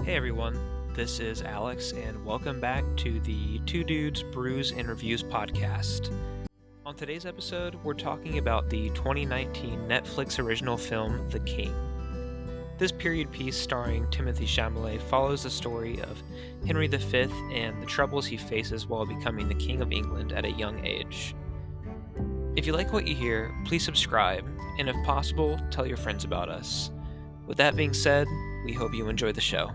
Hey everyone, this is Alex, and welcome back to the Two Dudes, Brews, and Reviews podcast. On today's episode, we're talking about the 2019 Netflix original film, The King. This period piece starring Timothée Chalamet follows the story of Henry V and the troubles he faces while becoming the King of England at a young age. If you like what you hear, please subscribe, and if possible, tell your friends about us. With that being said, we hope you enjoy the show.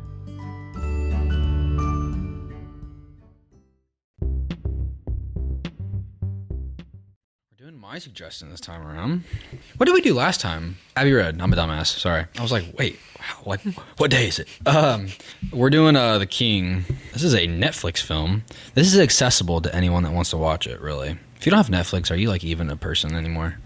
My suggestion this time around. What did we do last time? Abbey Road. I'm a dumbass. Sorry. I was like, wait, what day is it? We're doing The King. This is a Netflix film. This is accessible to anyone that wants to watch it, really. If you don't have Netflix, are you like even a person anymore?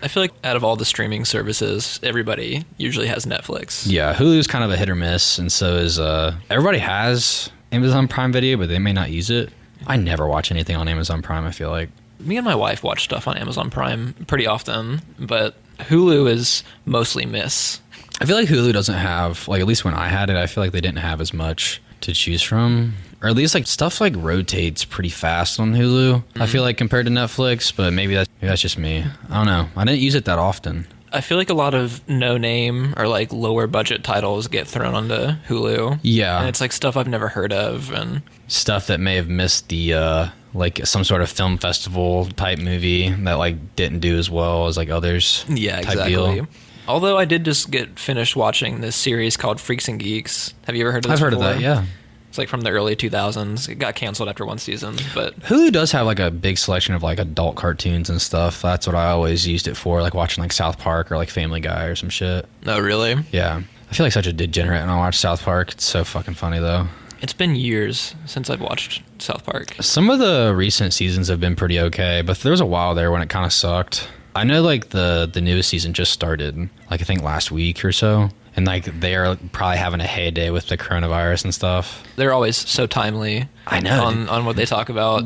I feel like out of all the streaming services, everybody usually has Netflix. Yeah, Hulu's kind of a hit or miss, and so is everybody has Amazon Prime Video, but they may not use it. I never watch anything on Amazon Prime, I feel like. Me and my wife watch stuff on Amazon Prime pretty often, but Hulu is mostly miss. I feel like Hulu doesn't have, like, at least when I had it, I feel like they didn't have as much to choose from. Or at least, like, stuff, like, rotates pretty fast on Hulu, I feel like, compared to Netflix, but maybe that's just me. I don't know. I didn't use it that often. I feel like a lot of no-name or, like, lower-budget titles get thrown onto Hulu. Yeah. And it's, like, stuff I've never heard of. And stuff that may have missed the, like, some sort of film festival type movie that, like, didn't do as well as, like, others. Yeah, exactly. Deal. Although I did just get finished watching this series called Freaks and Geeks. Have you ever heard of this before? I've heard of that, yeah. It's like from the early 2000s. It got canceled after one season, but Hulu does have like a big selection of like adult cartoons and stuff. That's what I always used it for, like watching like South Park or like Family Guy or some shit. Oh, really? Yeah. I feel like such a degenerate when I watch South Park. It's so fucking funny though. It's been years since I've watched South Park. Some of the recent seasons have been pretty okay, but there was a while there when it kind of sucked. I know like the newest season just started, like I think last week or so. And, like, they're probably having a heyday with the coronavirus and stuff. They're always so timely. I know. On what they talk about.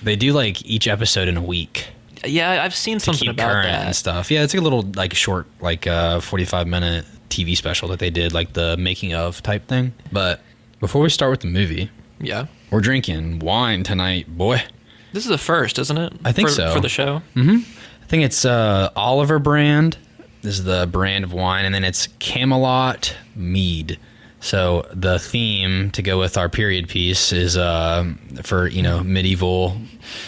They do, like, each episode in a week. Yeah, I've seen something about that. And stuff. Yeah, it's like a little, like, short, like, 45-minute TV special that they did, like, the making of type thing. But before we start with the movie... Yeah. We're drinking wine tonight, boy. This is the first, isn't it? I think so. For the show? Mm-hmm. I think it's Oliver brand. This is the brand of wine, and then it's Camelot Mead. So the theme to go with our period piece is for, you know, medieval.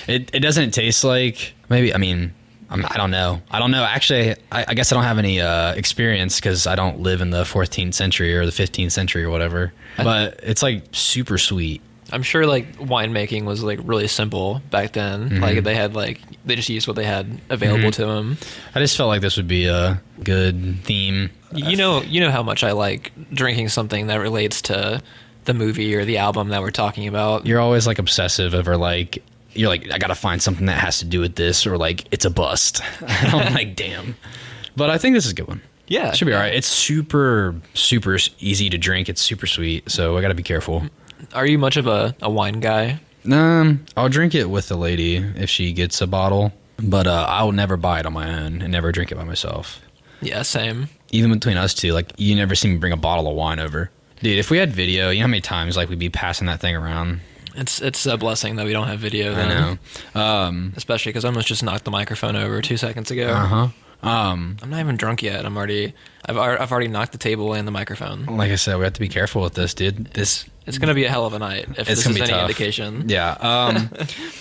It doesn't taste like, maybe, I mean, I don't know. Actually, I guess I don't have any experience because I don't live in the 14th century or the 15th century or whatever. But it's like super sweet. I'm sure like winemaking was like really simple back then. Mm-hmm. Like they just used what they had available to them. I just felt like this would be a good theme. You know how much I like drinking something that relates to the movie or the album that we're talking about. You're always like obsessive over like, you're like, I gotta find something that has to do with this, or like it's a bust. I'm like, damn. But I think this is a good one. Yeah, it should be all right. It's super easy to drink. It's super sweet, so I gotta be careful. Are you much of a wine guy? I'll drink it with the lady if she gets a bottle, but I'll never buy it on my own and never drink it by myself. Yeah, same. Even between us two, like, you never see me bring a bottle of wine over. Dude, if we had video, you know how many times like we'd be passing that thing around? It's a blessing that we don't have video then. I know. Especially because I almost just knocked the microphone over 2 seconds ago. Uh-huh. I'm not even drunk yet. I've already knocked the table and the microphone. Like I said, we have to be careful with this, dude. It's gonna be a hell of a night if this is any indication. Yeah.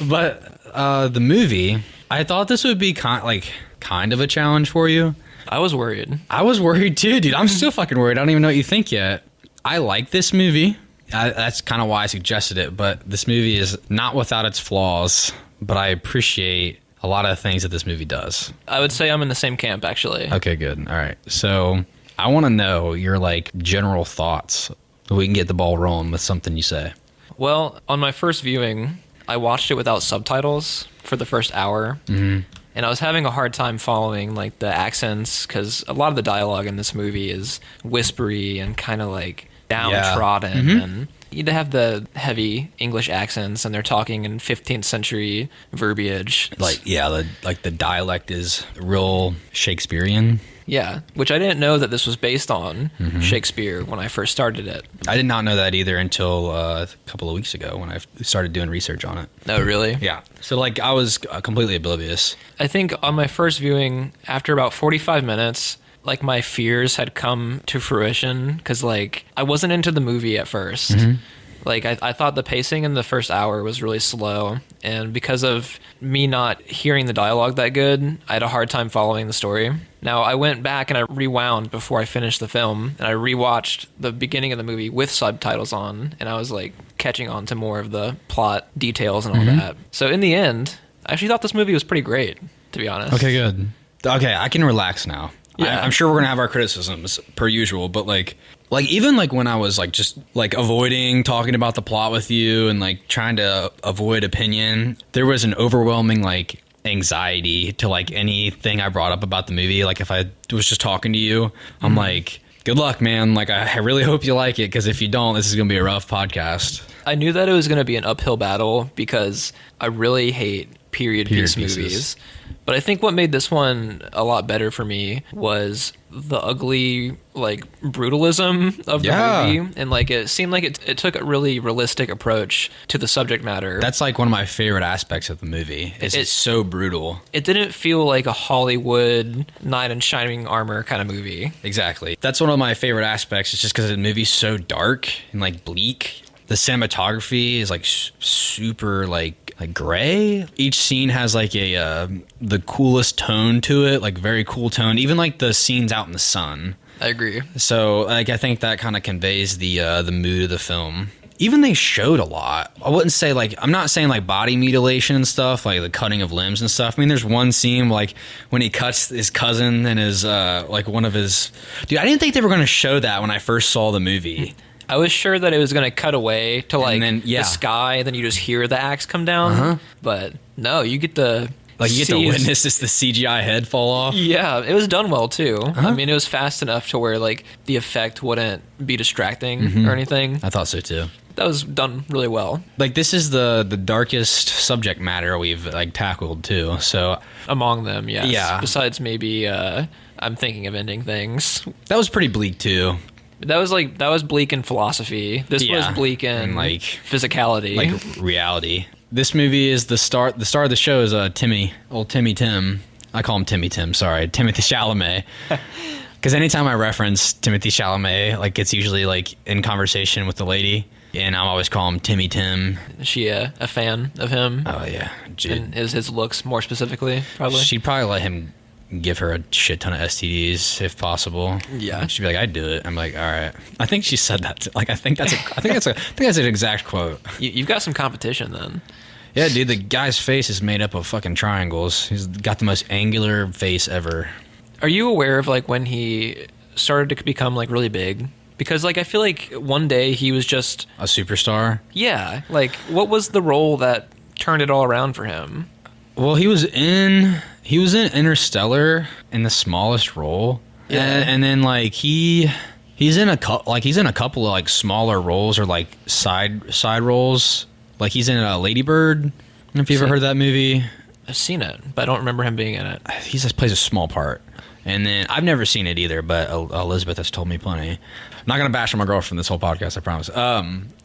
But the movie, I thought this would be kind of a challenge for you. I was worried. I was worried too, dude. I'm still fucking worried. I don't even know what you think yet. I like this movie. That's kind of why I suggested it. But this movie is not without its flaws. But I appreciate a lot of the things that this movie does. I would say I'm in the same camp, actually. Okay, good. All right. So I want to know your like general thoughts so we can get the ball rolling with something you say. Well, on my first viewing, I watched it without subtitles for the first hour. Mm-hmm. And I was having a hard time following like the accents because a lot of the dialogue in this movie is whispery and kind of like downtrodden. Yeah. Mm-hmm. And they have the heavy English accents and they're talking in 15th century verbiage. Like, yeah, the dialect is real Shakespearean. Yeah, which I didn't know that this was based on Shakespeare when I first started it. I did not know that either until a couple of weeks ago when I started doing research on it. Oh, really? Yeah. So, like, I was completely oblivious. I think on my first viewing, after about 45 minutes, like, my fears had come to fruition because, like, I wasn't into the movie at first. Like, I thought the pacing in the first hour was really slow, and because of me not hearing the dialogue that good, I had a hard time following the story. Now, I went back and I rewound before I finished the film, and I rewatched the beginning of the movie with subtitles on, and I was, like, catching on to more of the plot details and all that. So in the end, I actually thought this movie was pretty great, to be honest. Okay, good. Okay, I can relax now. Yeah. I'm sure we're gonna have our criticisms per usual, but like even like when I was like just like avoiding talking about the plot with you and like trying to avoid opinion, there was an overwhelming like anxiety to like anything I brought up about the movie. Like if I was just talking to you, I'm like, good luck, man. Like I really hope you like it, because if you don't, this is gonna be a rough podcast. I knew that it was going to be an uphill battle because I really hate period piece movies. But I think what made this one a lot better for me was the ugly, like, brutalism of the movie. And, like, it seemed like it took a really realistic approach to the subject matter. That's, like, one of my favorite aspects of the movie. It's so brutal. It didn't feel like a Hollywood knight in shining armor kind of movie. Exactly. That's one of my favorite aspects. It's just because the movie's so dark and, like, bleak. The cinematography is, like, super, like gray. Each scene has like the coolest tone to it, like very cool tone. Even like the scenes out in the sun. I agree. So like I think that kind of conveys the mood of the film. Even they showed a lot. I wouldn't say like, I'm not saying like body mutilation and stuff, like the cutting of limbs and stuff. I mean, there's one scene like when he cuts his cousin and his like one of his. Dude, I didn't think they were going to show that when I first saw the movie. I was sure that it was going to cut away to like the sky, and then you just hear the axe come down. But no, you get to witness this, the CGI head fall off. Yeah, it was done well too. I mean, it was fast enough to where like the effect wouldn't be distracting or anything. I thought so too. That was done really well. Like this is the darkest subject matter we've like tackled too. So among them, yes. Yeah. Besides maybe I'm thinking of ending things. That was pretty bleak too. That was bleak in philosophy. This was bleak in like physicality, like reality. This movie is the star of the show is Timmy Tim. I call him Timmy Tim. Sorry, Timothée Chalamet. Because anytime I reference Timothée Chalamet, like it's usually like in conversation with the lady, and I'm always call him Timmy Tim. Is she a fan of him? Oh yeah, and his looks more specifically, probably. She'd probably let him give her a shit ton of STDs if possible. Yeah, she'd be like, "I'd do it." I'm like, "All right." I think she said that. Like, I think that's an exact quote. You've got some competition then. Yeah, dude. The guy's face is made up of fucking triangles. He's got the most angular face ever. Are you aware of like when he started to become like really big? Because like I feel like one day he was just a superstar. Yeah. Like, what was the role that turned it all around for him? Well, he was in Interstellar in the smallest role, and then like he's in a couple of like smaller roles or like side roles. Like he's in Lady Bird. I don't know if you ever heard that movie. I've seen it, but I don't remember him being in it. He just plays a small part, and then I've never seen it either. But Elizabeth has told me plenty. I'm not gonna bash on my girlfriend this whole podcast, I promise.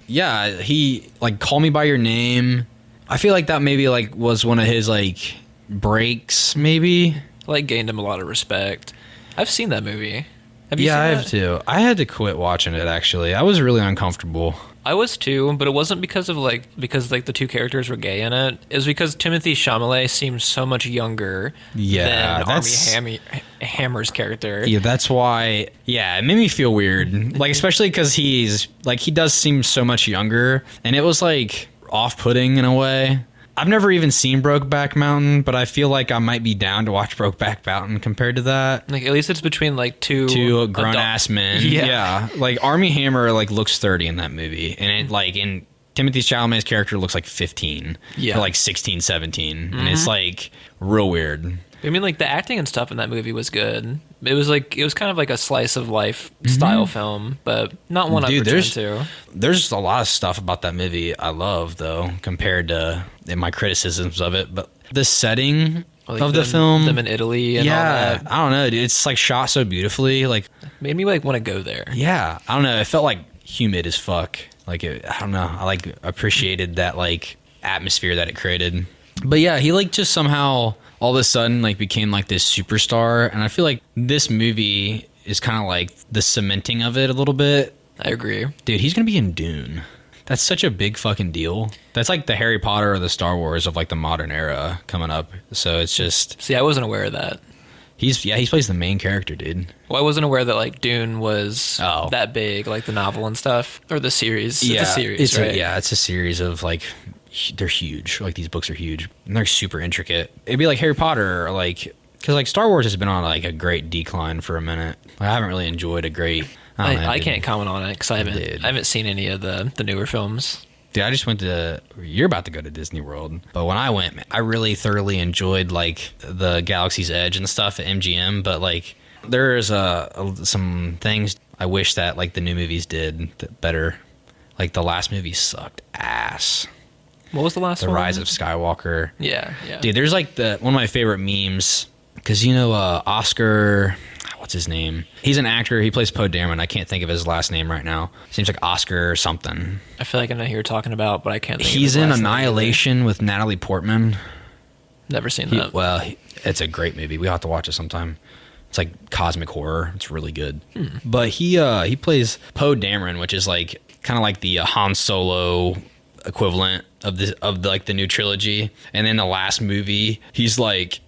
Yeah, he like Call Me by Your Name. I feel like that maybe like was one of his like breaks, maybe. Like gained him a lot of respect. I've seen that movie. Have you seen I that? have too. I had to quit watching it actually. I was really uncomfortable. I was too, but it wasn't because the two characters were gay in it. It was because Timothée Chalamet seems so much younger than Armie Hammer's character. Yeah, that's why. Yeah, it made me feel weird. Like especially because he's like he does seem so much younger, and it was like off-putting in a way. I've never even seen Brokeback Mountain, but I feel like I might be down to watch Brokeback Mountain compared to that. Like at least it's between like two grown-ass men. Yeah. Like Armie Hammer like looks 30 in that movie, and it like in Timothée Chalamet's character looks like 15. Yeah. Or like 16, 17. And it's like real weird. I mean, like the acting and stuff in that movie was good. It was kind of like a slice of life style film, but not one I've returned to. There's a lot of stuff about that movie I love though, compared to my criticisms of it. But the setting Like of the film. Them in Italy and all that. I don't know, dude. It's like shot so beautifully. Like Made me like want to go there. yeah, I don't know. It felt like humid as fuck. Like I don't know. I like appreciated that like atmosphere that it created. But yeah, he like just somehow all of a sudden like became like this superstar, and I feel like this movie is kind of like the cementing of it a little bit. I agree. Dude, he's gonna be in Dune. That's such a big fucking deal. That's like the Harry Potter or the Star Wars of like the modern era coming up. So it's just See, I wasn't aware of that. he plays the main character, dude. Well, I wasn't aware that like Dune was Oh. that big, like the novel and stuff, or the series. Yeah, It's a series, right? it's a series of like they're huge. Like these books are huge and they're super intricate. It'd be like Harry Potter, or like because like Star Wars has been on like a great decline for a minute. I haven't really enjoyed a great. I can't comment on it because I haven't seen any of the newer films. Dude, I just went to. You're about to go to Disney World, but when I went, man, I really thoroughly enjoyed like the Galaxy's Edge and stuff at MGM. But like, there's some things I wish that like the new movies did better. Like the last movie sucked ass. What was the last one? The Rise of Skywalker. Yeah. Dude, there's like one of my favorite memes because Oscar. What's his name? He's an actor. He plays Poe Dameron. I can't think of his last name right now. Seems like Oscar or something. I feel like I know who you're talking about, but I can't think of He's his in last name Annihilation with Natalie Portman. Never seen that. It's a great movie. We have to watch it sometime. It's like cosmic horror. It's really good. But he plays Poe Dameron, which is like kind of like the Han Solo equivalent of the new trilogy. And in the last movie, he's like,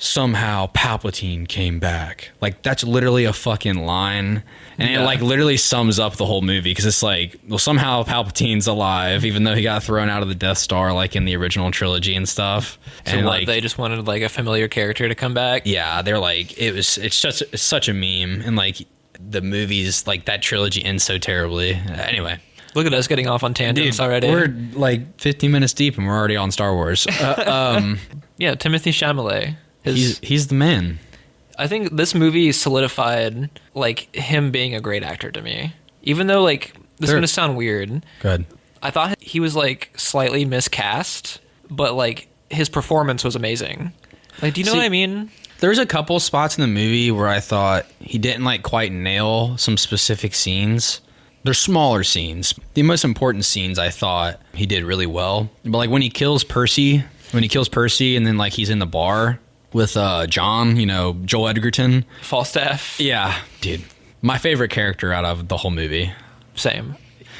somehow Palpatine came back. Like that's literally a fucking line, and it like literally sums up the whole movie because it's like, well, somehow Palpatine's alive even though he got thrown out of the Death Star like in the original trilogy and stuff. So and like they just wanted like a familiar character to come back. Yeah, they're like it's such a meme, and like the movies like that trilogy ends so terribly. Anyway. Look at us getting off on tangents already. We're like 15 minutes deep and we're already on Star Wars. Yeah, Timothée Chalamet. He's the man. I think this movie solidified like him being a great actor to me. Even though like this is gonna sound weird. Good. I thought he was like slightly miscast, but like his performance was amazing. Like, do you know what I mean? There's a couple spots in the movie where I thought he didn't like quite nail some specific scenes. They're smaller scenes. The most important scenes I thought he did really well. But like when he kills Percy and then like he's in the bar with John, Joel Edgerton. Falstaff. Yeah, dude. My favorite character out of the whole movie. Same.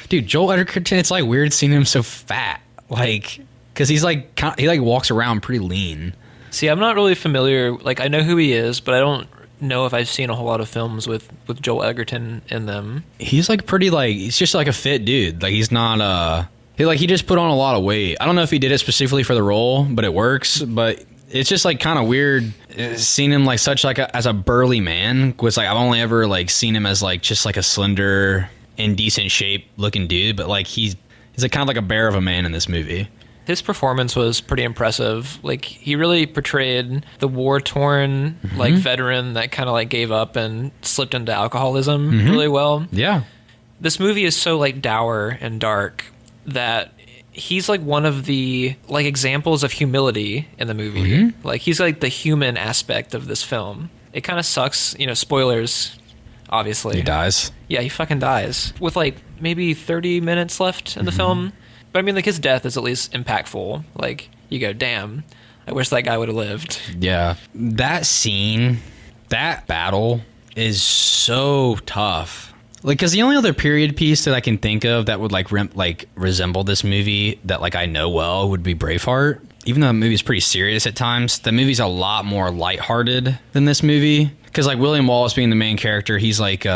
Dude, Joel Edgerton, it's like weird seeing him so fat. Like, because he's like, he like walks around pretty lean. See, I'm not really familiar. Like, I know who he is, but I don't know if I've seen a whole lot of films with Joel Edgerton in them. He's like pretty like, he's just like a fit dude. Like he's not, he just put on a lot of weight. I don't know if he did it specifically for the role, but it works. But it's just like kind of weird seeing him like such like as a burly man. Was like I've only ever like seen him as like just like a slender, in decent shape looking dude. But like he's like kind of like a bear of a man in this movie. His performance was pretty impressive. Like he really portrayed the war-torn like veteran that kind of like gave up and slipped into alcoholism really well. Yeah. This movie is so like dour and dark that he's like one of the like examples of humility in the movie. Like he's like the human aspect of this film. It kind of sucks, spoilers, obviously. He dies. Yeah, he fucking dies with like maybe 30 minutes left in the film. But I mean, like his death is at least impactful. Like you go, damn, I wish that guy would have lived. Yeah. That scene, that battle is so tough. Like, because the only other period piece that I can think of that would like resemble this movie that like I know well would be Braveheart. Even though the movie's pretty serious at times, the movie's a lot more lighthearted than this movie. Because like William Wallace being the main character, he's like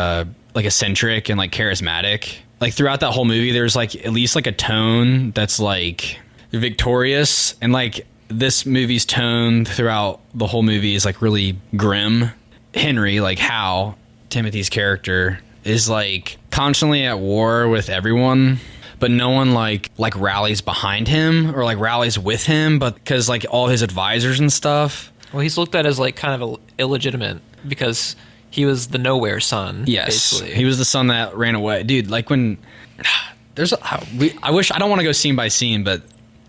eccentric and like charismatic. Like throughout that whole movie, there's like at least like a tone that's like victorious, and like this movie's tone throughout the whole movie is like really grim. Henry, like Hal, Timothy's character, is like constantly at war with everyone, but no one like rallies behind him or like rallies with him, but because like all his advisors and stuff. Well, he's looked at as like kind of illegitimate because he was the nowhere son. Yes, basically. He was the son that ran away, dude. Like when I don't want to go scene by scene, but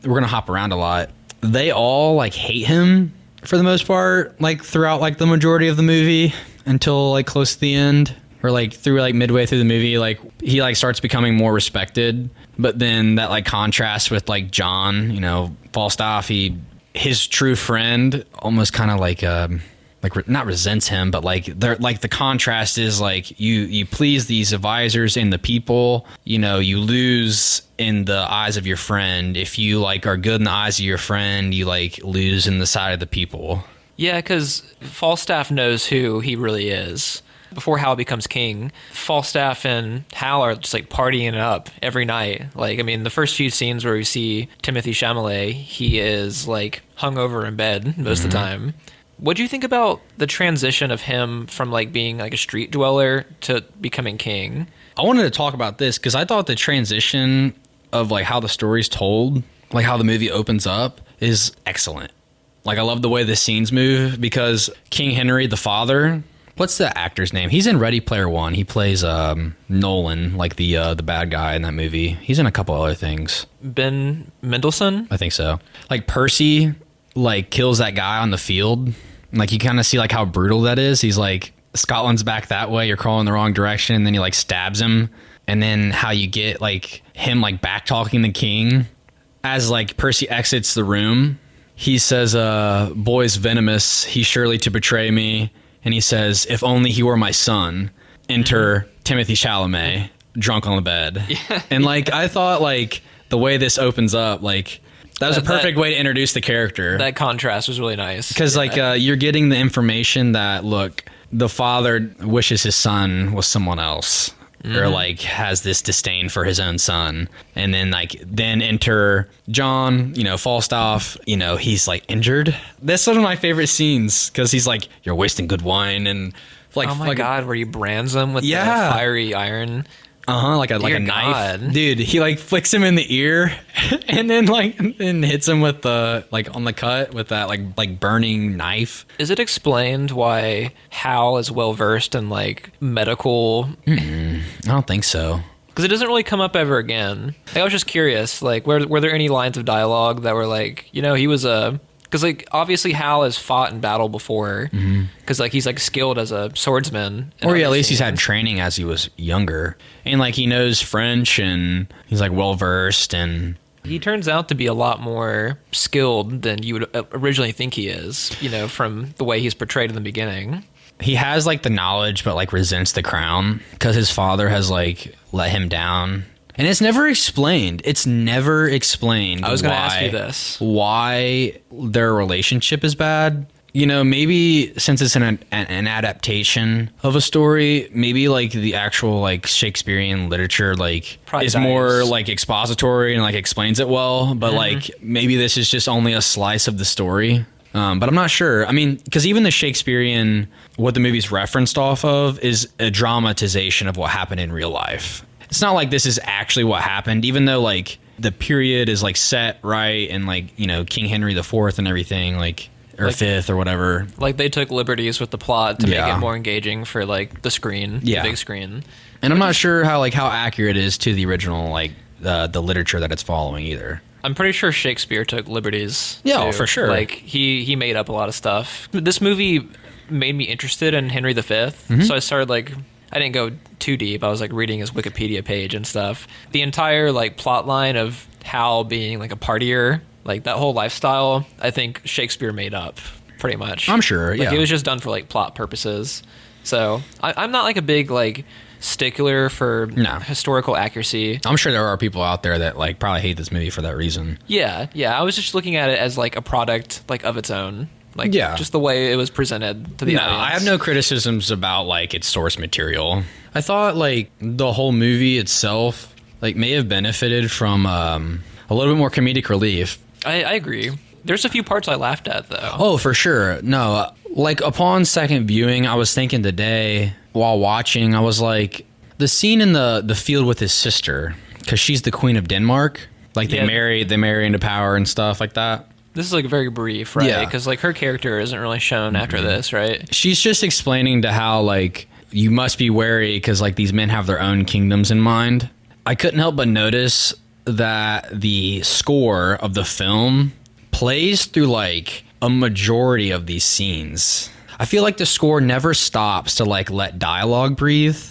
we're gonna hop around a lot. They all like hate him for the most part, like throughout like the majority of the movie until like close to the end, or like through like midway through the movie, like he like starts becoming more respected. But then that like contrast with like John, you know, Falstaff, his true friend almost kind of like not resents him, but like they're like the contrast is like you please these advisors and the people, you know, you lose in the eyes of your friend. If you like are good in the eyes of your friend, you like lose in the side of the people. Yeah, because Falstaff knows who he really is. Before Hal becomes king, Falstaff and Hal are just like partying it up every night. Like, I mean, the first few scenes where we see Timothée Chalamet, he is like hungover in bed most of the time. What do you think about the transition of him from like being like a street dweller to becoming king? I wanted to talk about this because I thought the transition of like how the story's told, like how the movie opens up, is excellent. Like, I love the way the scenes move because King Henry, the father, what's the actor's name? He's in Ready Player One. He plays Nolan, like the bad guy in that movie. He's in a couple other things. Ben Mendelsohn? I think so. Like Percy, like kills that guy on the field. Like you kind of see like how brutal that is. He's like, Scotland's back that way. You're crawling the wrong direction. And then he like stabs him. And then how you get like him like back talking the king as like Percy exits the room. He says, boy's venomous. He's surely to betray me. And he says, if only he were my son. Enter Timothée Chalamet, drunk on the bed. Yeah. And like, I thought like the way this opens up, like that was a perfect way to introduce the character. That contrast was really nice. Because like you're getting the information that, look, the father wishes his son was someone else. Or like has this disdain for his own son. And then then enter John, you know, Falstaff, you know, he's like injured. That's one of my favorite scenes because he's like, you're wasting good wine. And like, oh my God, where he brands him with the fiery iron. Like a knife. Dude, he like flicks him in the ear and then and hits him with the like on the cut with that like burning knife. Is it explained why Hal is well versed in like medical? I don't think so. Because it doesn't really come up ever again. Like, I was just curious, like were there any lines of dialogue that were like, you know, he was because like obviously Hal has fought in battle before because like he's like skilled as a swordsman, or at least he's had training as he was younger, and like he knows French and he's like well versed, and he turns out to be a lot more skilled than you would originally think he is, you know, from the way he's portrayed in the beginning. He has like the knowledge but like resents the crown because his father has like let him down. And it's never explained. It's never explained. I was going to ask you this. Why their relationship is bad. You know, maybe since it's an adaptation of a story, maybe like the actual like Shakespearean literature like is more like expository and like explains it well. But like maybe this is just only a slice of the story. But I'm not sure. I mean, because even the Shakespearean, what the movie's referenced off of is a dramatization of what happened in real life. It's not like this is actually what happened, even though like the period is like set right and like, you know, King Henry IV and everything, like, or like, fifth or whatever. Like they took liberties with the plot to make it more engaging for like the screen, the big screen. And I'm not sure how accurate it is to the original, like the literature that it's following either. I'm pretty sure Shakespeare took liberties. Yeah, for sure. Like he made up a lot of stuff. This movie made me interested in Henry V. So I started like, I didn't go too deep. I was like reading his Wikipedia page and stuff. The entire like plot line of Hal being like a partier, like that whole lifestyle, I think Shakespeare made up pretty much. I'm sure. Like it was just done for like plot purposes. So I'm not like a big like stickler for historical accuracy. I'm sure there are people out there that like probably hate this movie for that reason. Yeah. I was just looking at it as like a product like of its own. Like, just the way it was presented to the audience. I have no criticisms about, like, its source material. I thought, like, the whole movie itself, like, may have benefited from a little bit more comedic relief. I agree. There's a few parts I laughed at, though. Oh, for sure. No, like, upon second viewing, I was thinking today, while watching, I was like, the scene in the field with his sister, because she's the Queen of Denmark. Like, they marry into power and stuff like that. This is like very brief, right? Because like her character isn't really shown after this, right? She's just explaining to how like you must be wary because like these men have their own kingdoms in mind. I couldn't help but notice that the score of the film plays through like a majority of these scenes. I feel like the score never stops to like let dialogue breathe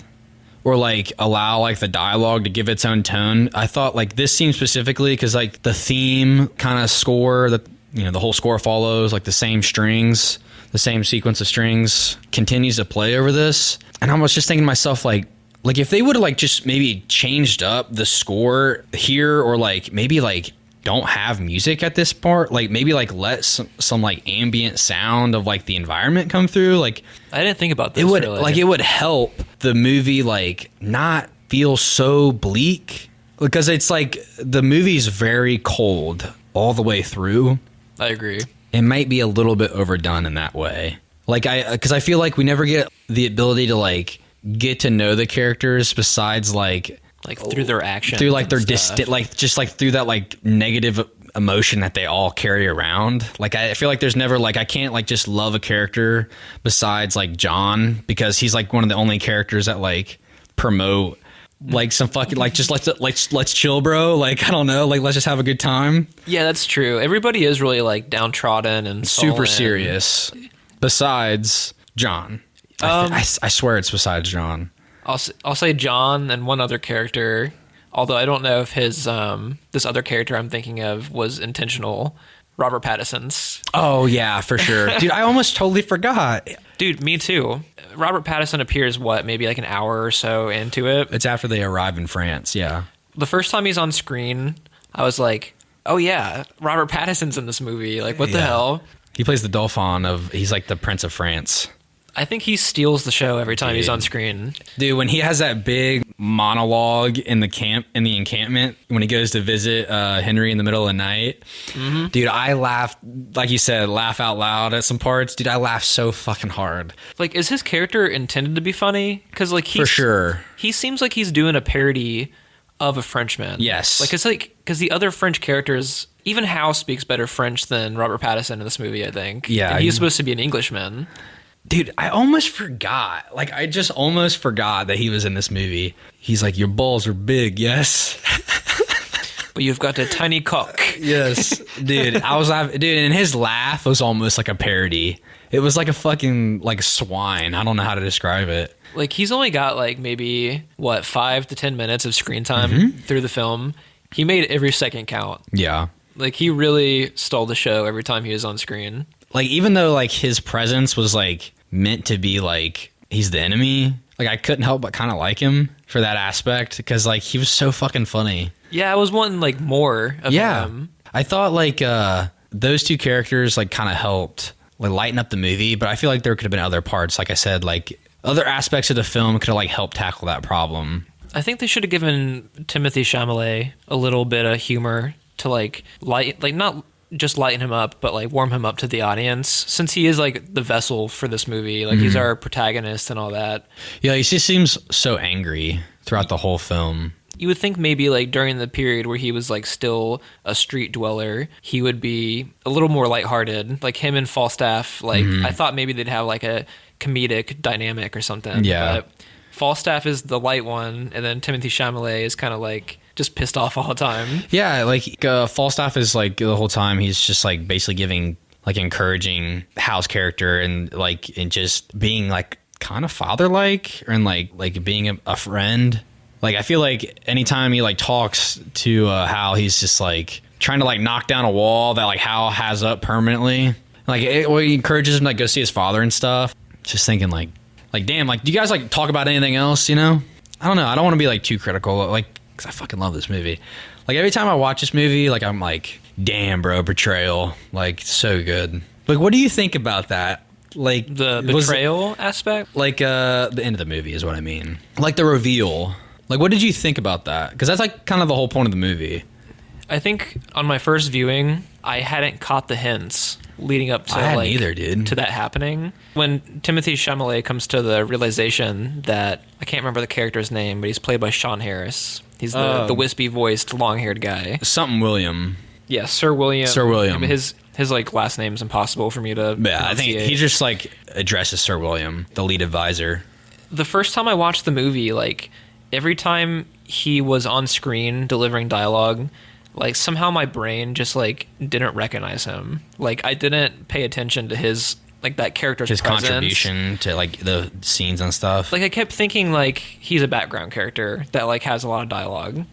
or like allow like the dialogue to give its own tone. I thought like this scene specifically, because like the theme kind of score that, you know, the whole score follows like the same strings, the same sequence of strings continues to play over this. And I was just thinking to myself, like if they would have like just maybe changed up the score here, or like maybe like don't have music at this part, like maybe like let some like ambient sound of like the environment come through. Like I didn't think about this. It would really. like it would help the movie like not feel so bleak, because it's like the movie's very cold all the way through. I agree. It might be a little bit overdone in that way. Like because I feel like we never get the ability to like get to know the characters besides like through their actions, through like their like just like through that like negative emotion that they all carry around. Like I feel like there's never like I can't like just love a character besides like John, because he's like one of the only characters that like promote like some fucking like just let's chill, bro. Like I don't know, like let's just have a good time. Yeah, that's true. Everybody is really like downtrodden and super serious. Besides John, I swear it's besides John. I'll say John and one other character, although I don't know if his this other character I'm thinking of was intentional. Robert Pattinson's. Oh yeah, for sure. Dude, I almost totally forgot. Dude, me too. Robert Pattinson appears maybe like an hour or so into it. It's after they arrive in France, yeah. The first time he's on screen, I was like, oh yeah, Robert Pattinson's in this movie. Like what the hell? He plays the Dauphin he's like the Prince of France. I think he steals the show every time he's on screen. Dude, when he has that big monologue in the encampment, when he goes to visit Henry in the middle of the night, dude, I laughed, like you said, laugh out loud at some parts. Dude, I laughed so fucking hard. Like, is his character intended to be funny? Because like for sure, he seems like he's doing a parody of a Frenchman. Yes, like it's like because the other French characters, even Hal speaks better French than Robert Pattinson in this movie, I think. Yeah, and he's supposed to be an Englishman. Dude, I almost forgot. Like, I just almost forgot that he was in this movie. He's like, your balls are big, yes? But you've got a tiny cock. Yes. Dude, and his laugh was almost like a parody. It was like a fucking, like, swine. I don't know how to describe it. Like, he's only got, like, maybe, 5 to 10 minutes of screen time through the film. He made every second count. Yeah. Like, he really stole the show every time he was on screen. Like, even though, like, his presence was, like, meant to be, like, he's the enemy, like, I couldn't help but kind of like him for that aspect, because, like, he was so fucking funny. Yeah, I was wanting, like, more of him. I thought, like, those two characters, like, kind of helped, like, lighten up the movie, but I feel like there could have been other parts, like I said, like, other aspects of the film could have, like, helped tackle that problem. I think they should have given Timothée Chalamet a little bit of humor to, like, not just lighten him up, but like warm him up to the audience, since he is like the vessel for this movie. Like he's our protagonist and all that. Yeah, he just seems so angry throughout the whole film. You would think maybe like during the period where he was like still a street dweller, he would be a little more lighthearted. Like him and Falstaff, like I thought maybe they'd have like a comedic dynamic or something. Yeah. But Falstaff is the light one, and then Timothée Chalamet is kind of like just pissed off all the time. Yeah, like Falstaff is like the whole time he's just like basically giving, like, encouraging Hal's character and just being like kind of father-like, and like being a friend. Like I feel like anytime he like talks to Hal, he's just like trying to like knock down a wall that like Hal has up permanently. Like he encourages him to like go see his father and stuff. Just thinking like damn, like do you guys like talk about anything else? You know, I don't know. I don't want to be like too critical, like, because I fucking love this movie. Like, every time I watch this movie, like, I'm like, damn, bro, betrayal. Like, so good. Like, what do you think about that? Like, the betrayal aspect? Like, the end of the movie is what I mean. Like, the reveal. Like, what did you think about that? Because that's, like, kind of the whole point of the movie. I think on my first viewing, I hadn't caught the hints leading up to to that happening. When Timothée Chalamet comes to the realization that, I can't remember the character's name, but he's played by Sean Harris. He's the wispy voiced, long haired guy. Something William. Yeah, Sir William. Sir William. His like last name's impossible for me to Yeah, I think he just like addresses Sir William, the lead advisor. The first time I watched the movie, like every time he was on screen delivering dialogue, like somehow my brain just like didn't recognize him. Like I didn't pay attention to his like that character's presence. Contribution to like the scenes and stuff. Like I kept thinking like he's a background character that like has a lot of dialogue.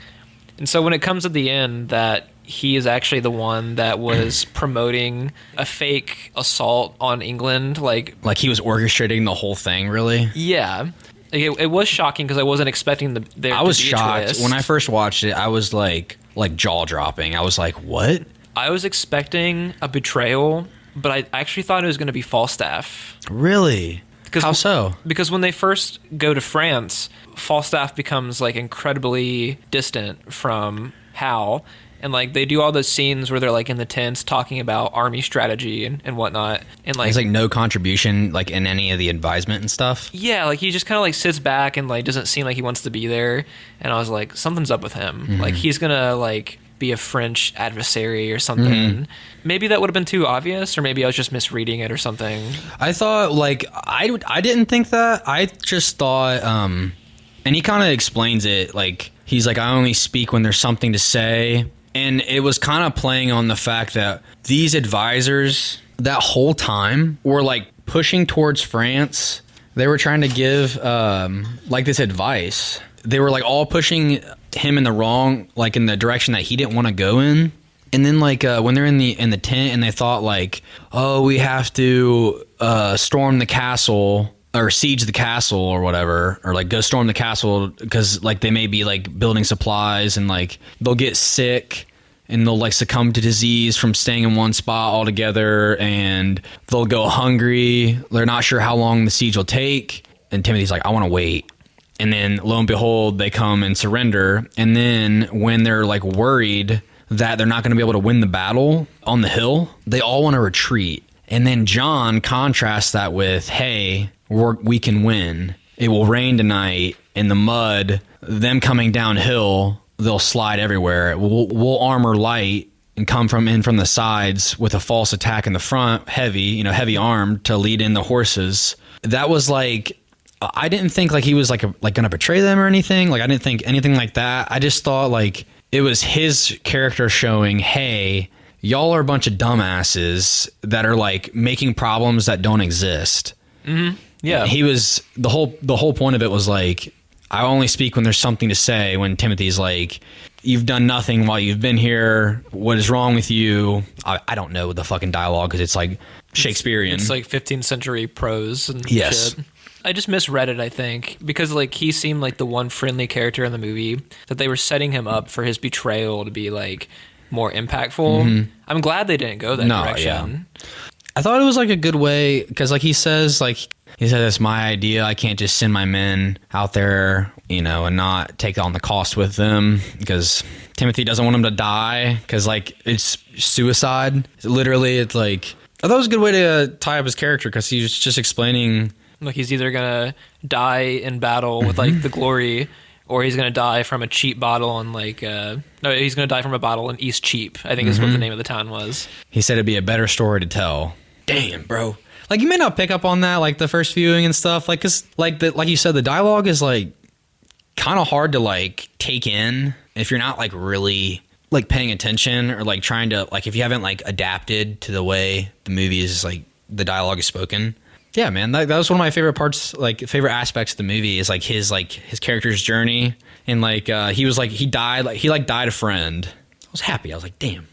And so when it comes at the end that he is actually the one that was promoting a fake assault on England, like he was orchestrating the whole thing, really. Yeah. It was shocking because I wasn't expecting there I was to be shocked a twist. when I first watched it. I was like jaw dropping. I was like, what? I was expecting a betrayal, but I actually thought it was going to be Falstaff. Really? How so? Because when they first go to France, Falstaff becomes like incredibly distant from Hal. And like they do all those scenes where they're like in the tents talking about army strategy and whatnot. And like there's like no contribution like in any of the advisement and stuff. Yeah, like he just kind of like sits back and like doesn't seem like he wants to be there. And I was like, something's up with him. Mm-hmm. Like he's gonna like be a French adversary or something. Mm-hmm. Maybe that would have been too obvious, or maybe I was just misreading it or something. I thought like I didn't think that. I just thought and he kind of explains it like he's like, I only speak when there's something to say. And it was kind of playing on the fact that these advisors that whole time were like pushing towards France. They were trying to give like this advice. They were like all pushing him in the wrong, like in the direction that he didn't want to go in. And then like when they're in the tent and they thought like, oh, we have to storm the castle or siege the castle or whatever, or like go storm the castle because like they may be like building supplies and like they'll get sick and they'll like succumb to disease from staying in one spot altogether and they'll go hungry. They're not sure how long the siege will take. And Timothy's like, I want to wait. And then lo and behold, they come and surrender. And then when they're like worried that they're not going to be able to win the battle on the hill, they all want to retreat. And then John contrasts that with, hey, we can win. It will rain tonight in the mud. Them coming downhill, they'll slide everywhere. We'll armor light and come from the sides with a false attack in the front, heavy armed to lead in the horses. That was like, I didn't think like he was like going to betray them or anything. Like I didn't think anything like that. I just thought like it was his character showing, hey, y'all are a bunch of dumbasses that are like making problems that don't exist. Mm-hmm. Yeah. He was the whole point of it was like, I only speak when there's something to say. When Timothy's like, you've done nothing while you've been here. What is wrong with you? I don't know the fucking dialogue because it's like Shakespearean. It's like 15th century prose and yes. Shit. I just misread it, I think, because like he seemed like the one friendly character in the movie that they were setting him up for his betrayal to be like more impactful. Mm-hmm. I'm glad they didn't go that direction. Yeah. I thought it was like a good way because like he says it's my idea. I can't just send my men out there, and not take on the cost with them because Timothy doesn't want him to die because like it's suicide. Literally, it's like I thought it was a good way to tie up his character because he was just explaining like he's either gonna die in battle with like the glory, or he's gonna die from a cheap bottle and like no, he's gonna die from a bottle in East Cheap, I think is what the name of the town was. He said it'd be a better story to tell. Damn, bro. Like you may not pick up on that like the first viewing and stuff, like cause like you said, the dialogue is like kind of hard to like take in if you're not like really like paying attention or like trying to like if you haven't like adapted to the way the movie is like the dialogue is spoken. Yeah, man, that was one of my favorite parts, like favorite aspects of the movie is like his character's journey and like he was like he died a friend. I was happy. I was like, damn.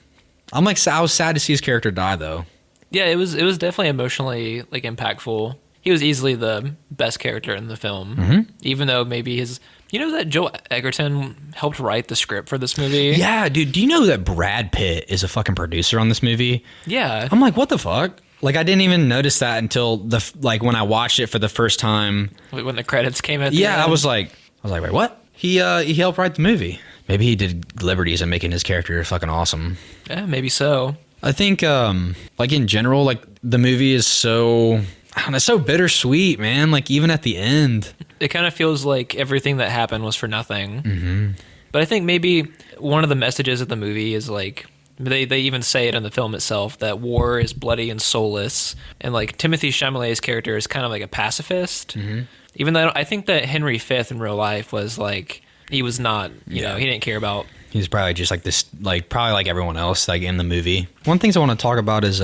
I was sad to see his character die though. Yeah, it was definitely emotionally like impactful. He was easily the best character in the film, even though maybe that Joel Edgerton helped write the script for this movie. Yeah, dude. Do you know that Brad Pitt is a fucking producer on this movie? Yeah, I'm like, what the fuck? Like, I didn't even notice that until when I watched it for the first time. When the credits came at the end. I was like, wait, what? He helped write the movie. Maybe he did liberties in making his character fucking awesome. Yeah, maybe so. I think, like in general, like the movie is so bittersweet, man. Like even at the end, it kind of feels like everything that happened was for nothing. Mm-hmm. But I think maybe one of the messages of the movie is like, they even say it in the film itself, that war is bloody and soulless. And like Timothée Chalamet's character is kind of like a pacifist. Mm-hmm. Even though I think that Henry V in real life was like he was not, you know, he didn't care about. He's probably just like this, like probably like everyone else, like in the movie. One thing I want to talk about is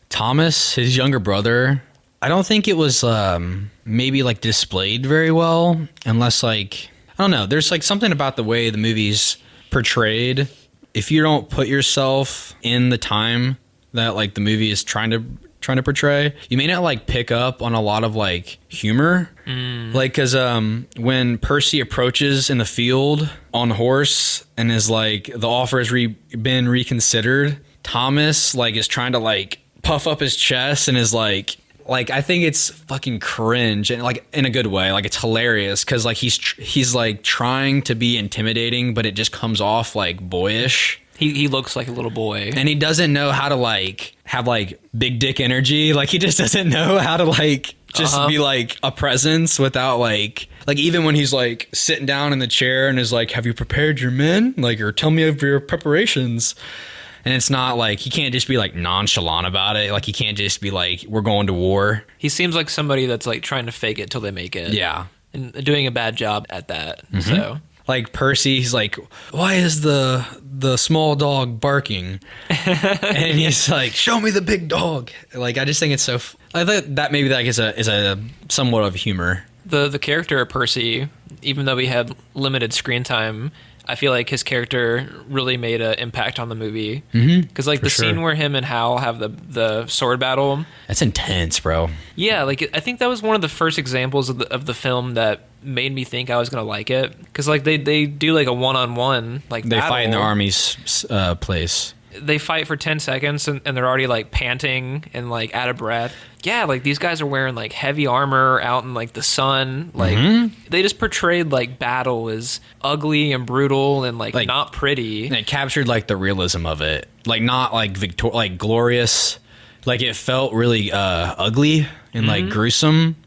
Thomas, his younger brother. I don't think it was maybe like displayed very well, unless like, I don't know. There's like something about the way the movie's portrayed. If you don't put yourself in the time that like the movie is trying to portray, you may not like pick up on a lot of like humor. Like, because when Percy approaches in the field on horse and is like, the offer has been reconsidered, Thomas like is trying to like puff up his chest and is like I think it's fucking cringe, and like in a good way. Like, it's hilarious because like he's like trying to be intimidating, but it just comes off like boyish. He looks like a little boy, and he doesn't know how to like have like big dick energy. Like, he just doesn't know how to like just be like a presence without like even when he's like sitting down in the chair and is like, have you prepared your men? Like, or tell me of your preparations. And it's not like, he can't just be like nonchalant about it. Like, he can't just be like, we're going to war. He seems like somebody that's like trying to fake it till they make it. Yeah. And doing a bad job at that. So like Percy, he's like, why is the small dog barking? And he's like, show me the big dog. Like, I just think it's so I thought that maybe that is a somewhat of humor. The character of Percy, even though he had limited screen time, I feel like his character really made an impact on the movie. Because like the scene where him and Hal have the sword battle, that's intense, bro. Yeah, like I think that was one of the first examples of the film that made me think I was gonna like it. Because like they do like a one-on-one like they battle. fight in the army's place. They fight for 10 seconds and they're already like panting and like out of breath. Yeah, like these guys are wearing like heavy armor out in like the sun. Like they just portrayed like battle as ugly and brutal and like not pretty. And it captured like the realism of it. Like, not like like glorious. Like, it felt really ugly and like gruesome.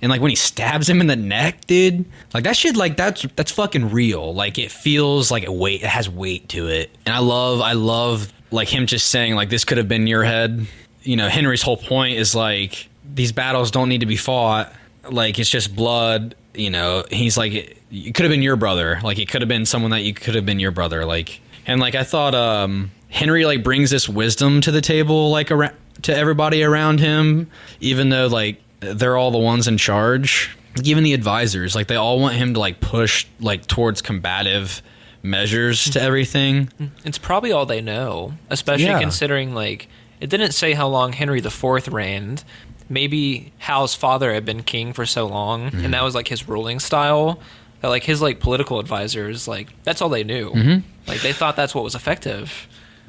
And like when he stabs him in the neck, dude, like that shit, like that's fucking real. Like, it feels like it has weight to it. And I love like him just saying like, this could have been your head. You know, Henry's whole point is like, these battles don't need to be fought. Like, it's just blood. You know, he's like, it could have been your brother. Like, it could have been someone that you could have been your brother. Like, and like I thought Henry like brings this wisdom to the table, like around to everybody around him, even though like they're all the ones in charge. Like, even the advisors, like they all want him to like push like towards combative measures to everything. It's probably all they know, especially considering like it didn't say how long Henry IV reigned. Maybe Hal's father had been king for so long, and that was like his ruling style. That like his like political advisors, like that's all they knew. Like they thought that's what was effective.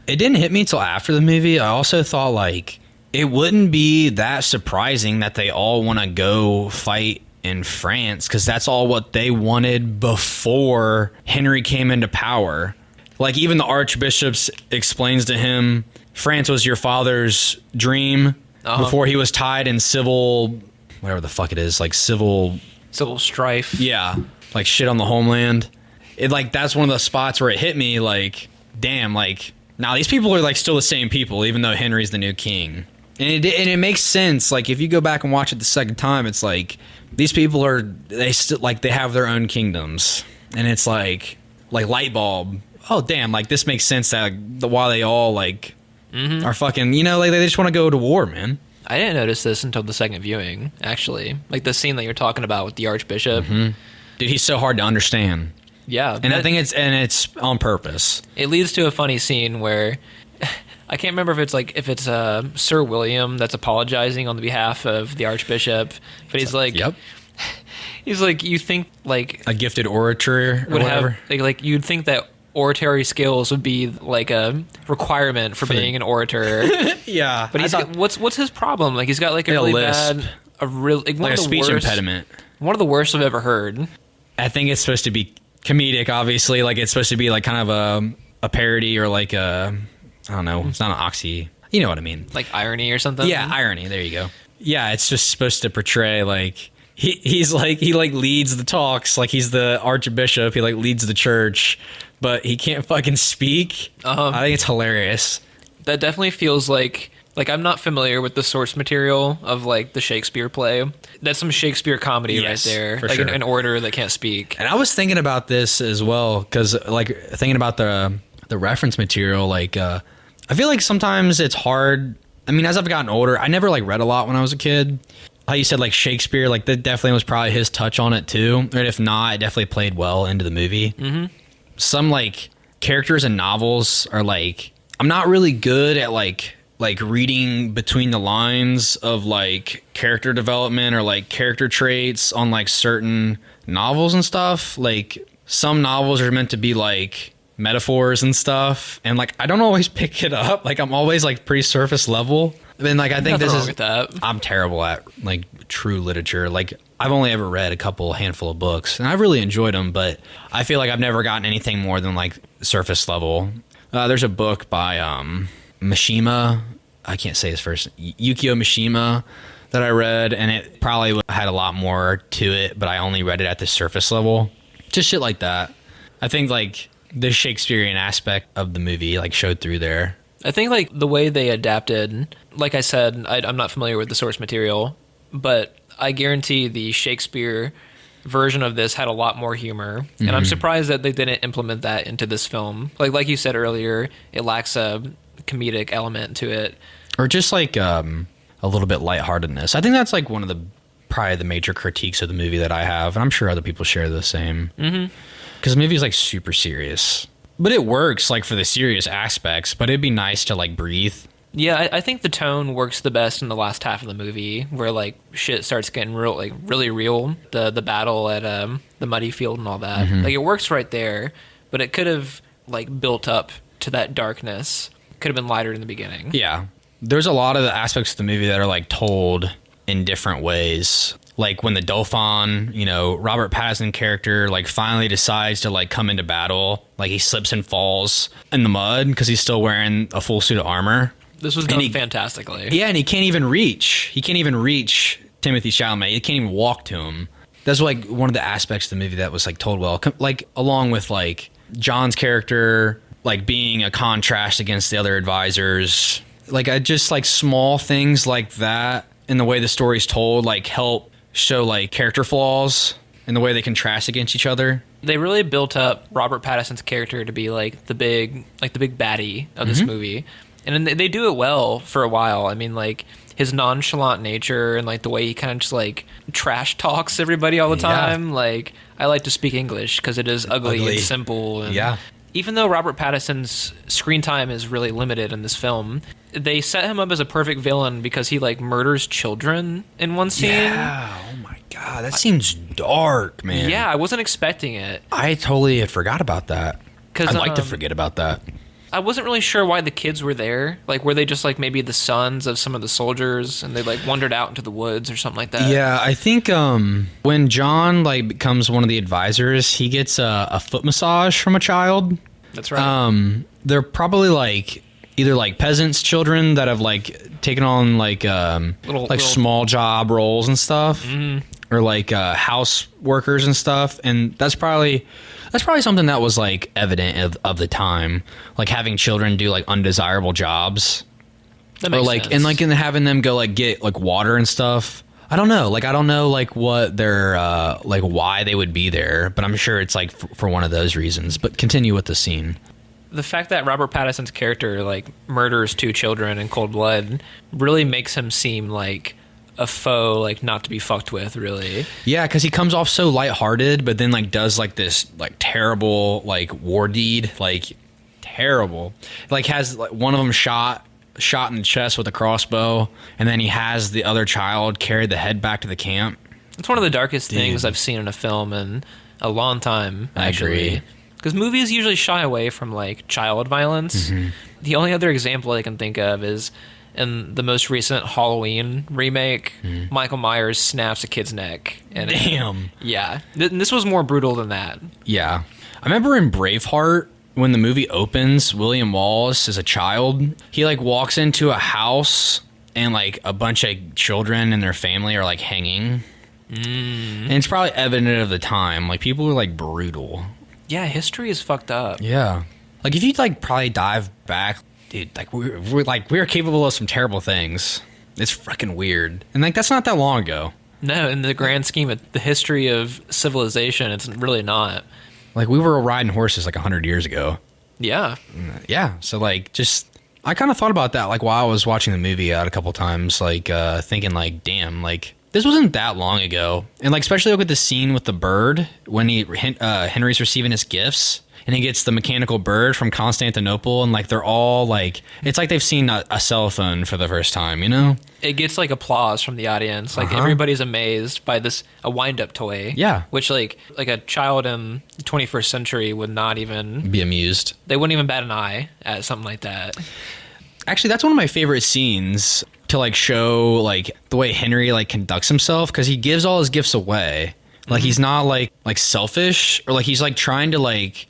It didn't hit me until after the movie. I also thought like it wouldn't be that surprising that they all want to go fight in France, because that's all what they wanted before Henry came into power. Like, even the Archbishop explains to him, France was your father's dream before he was tied in civil, whatever the fuck it is, like civil strife. Yeah, like shit on the homeland. It like, that's one of the spots where it hit me like, damn, like, now these people are like still the same people, even though Henry's the new king. And it makes sense. Like, if you go back and watch it the second time, it's like these people they still like they have their own kingdoms, and it's like light bulb. Oh damn! Like, this makes sense that why they all like are fucking, you know, like they just want to go to war, man. I didn't notice this until the second viewing, actually. Like the scene that you're talking about with the Archbishop. Dude, he's so hard to understand. Yeah, and I think it's on purpose. It leads to a funny scene where I can't remember if it's Sir William that's apologizing on the behalf of the Archbishop, but he's like, yep. He's like, you think like a gifted orator or whatever? Like you'd think that oratory skills would be like a requirement for being an orator. Yeah, but what's his problem? Like, he's got like a really lisp. bad, like a speech impediment. One of the worst I've ever heard. I think it's supposed to be comedic, obviously. Like, it's supposed to be like kind of a parody, or like a, I don't know, it's not an oxy, you know what I mean, like irony or something. Yeah, irony, there you go. Yeah, it's just supposed to portray like he leads the talks, like he's the Archbishop, he like leads the church, but he can't fucking speak. I think it's hilarious. That definitely feels like Like, I'm not familiar with the source material of, like, the Shakespeare play. That's some Shakespeare comedy right there. For like, sure. an orator that can't speak. And I was thinking about this as well, because, like, thinking about the reference material, like, I feel like sometimes it's hard. I mean, as I've gotten older, I never, like, read a lot when I was a kid. How you said, like, Shakespeare, like, that definitely was probably his touch on it, too. And if not, it definitely played well into the movie. Mm-hmm. Some, like, characters in novels are, like, I'm not really good at, like reading between the lines of like character development or like character traits on like certain novels and stuff. Like some novels are meant to be like metaphors and stuff, and like I don't always pick it up. Like I'm always like pretty surface level. And like I think Nothing this wrong is with that. I'm terrible at like true literature. Like I've only ever read a handful of books, and I've really enjoyed them, but I feel like I've never gotten anything more than like surface level. There's a book by Mishima, I can't say his first, Yukio Mishima, that I read, and it probably had a lot more to it, but I only read it at the surface level. Just shit like that. I think like the Shakespearean aspect of the movie like showed through there. I think like the way they adapted, like I said, I'm not familiar with the source material, but I guarantee the Shakespeare version of this had a lot more humor, and I'm surprised that they didn't implement that into this film. Like you said earlier, it lacks a comedic element to it, or just like a little bit lightheartedness. I think that's like one of the probably the major critiques of the movie that I have, and I'm sure other people share the same. Because the movie is like super serious, but it works like for the serious aspects. But it'd be nice to like breathe. Yeah, I think the tone works the best in the last half of the movie, where like shit starts getting real, like really real. The battle at the muddy field and all that, like it works right there. But it could have like built up to that darkness. Could have been lighter in the beginning. Yeah, there's a lot of the aspects of the movie that are like told in different ways. Like when the Dauphin, you know, Robert Pattinson character, like finally decides to like come into battle, like he slips and falls in the mud because he's still wearing a full suit of armor. This was done fantastically. Yeah, and he can't even reach Timothée Chalamet. He can't even walk to him. That's like one of the aspects of the movie that was like told well. Like along with like John's character, like being a contrast against the other advisors. Like just like small things like that in the way the story's told, like help show like character flaws in the way they contrast against each other. They really built up Robert Pattinson's character to be like the big baddie of this movie. And they do it well for a while. I mean, like, his nonchalant nature and, like, the way he kind of just, like, trash talks everybody all the time. Like, I like to speak English because it is ugly and simple. And even though Robert Pattinson's screen time is really limited in this film, they set him up as a perfect villain because he, like, murders children in one scene. Yeah, oh my God, that seems dark, man. Yeah, I wasn't expecting it. I totally had forgot about that. I'd like to forget about that. I wasn't really sure why the kids were there. Like, were they just, like, maybe the sons of some of the soldiers, and they, like, wandered out into the woods or something like that? Yeah, I think when John, like, becomes one of the advisors, he gets a foot massage from a child. That's right. They're probably, like, either, like, peasants' children that have, like, taken on, like, little small job roles and stuff. Or, like, house workers and stuff. And that's probably something that was like evident of the time, like having children do like undesirable jobs, that makes sense. And like having them go like get like water and stuff. I don't know like what their like why they would be there, but I'm sure it's like for one of those reasons. But continue with the scene. The fact that Robert Pattinson's character like murders 2 children in cold blood really makes him seem like a foe, like not to be fucked with, really. Yeah, because he comes off so lighthearted, but then like does like this like terrible like war deed, like terrible. Like has like one of them shot in the chest with a crossbow, and then he has the other child carry the head back to the camp. It's one of the darkest things I've seen in a film in a long time, actually. I agree. Because movies usually shy away from like child violence. The only other example I can think of is in the most recent Halloween remake, Michael Myers snaps a kid's neck. And damn. Yeah. This was more brutal than that. Yeah. I remember in Braveheart, when the movie opens, William Wallace is a child. He like walks into a house and like a bunch of children and their family are like hanging. And it's probably evident of the time. Like people were like brutal. Yeah, history is fucked up. Yeah. Like if you like probably dive back dude, like we're capable of some terrible things. It's fucking weird. And like that's not that long ago. No, in the grand scheme of the history of civilization, it's really not. Like we were riding horses like 100 years ago. Yeah. Yeah. So like just I kind of thought about that like while I was watching the movie out a couple times, like thinking like, damn, like this wasn't that long ago. And like especially look at the scene with the bird when Henry's receiving his gifts. And he gets the mechanical bird from Constantinople, and like they're all like, it's like they've seen a cell phone for the first time, you know? It gets like applause from the audience. Like everybody's amazed by a wind-up toy. Yeah. Which like a child in the 21st century would not even be amused. They wouldn't even bat an eye at something like that. Actually, that's one of my favorite scenes to like show like the way Henry like conducts himself, because he gives all his gifts away. Like he's not like selfish, or like he's like trying to like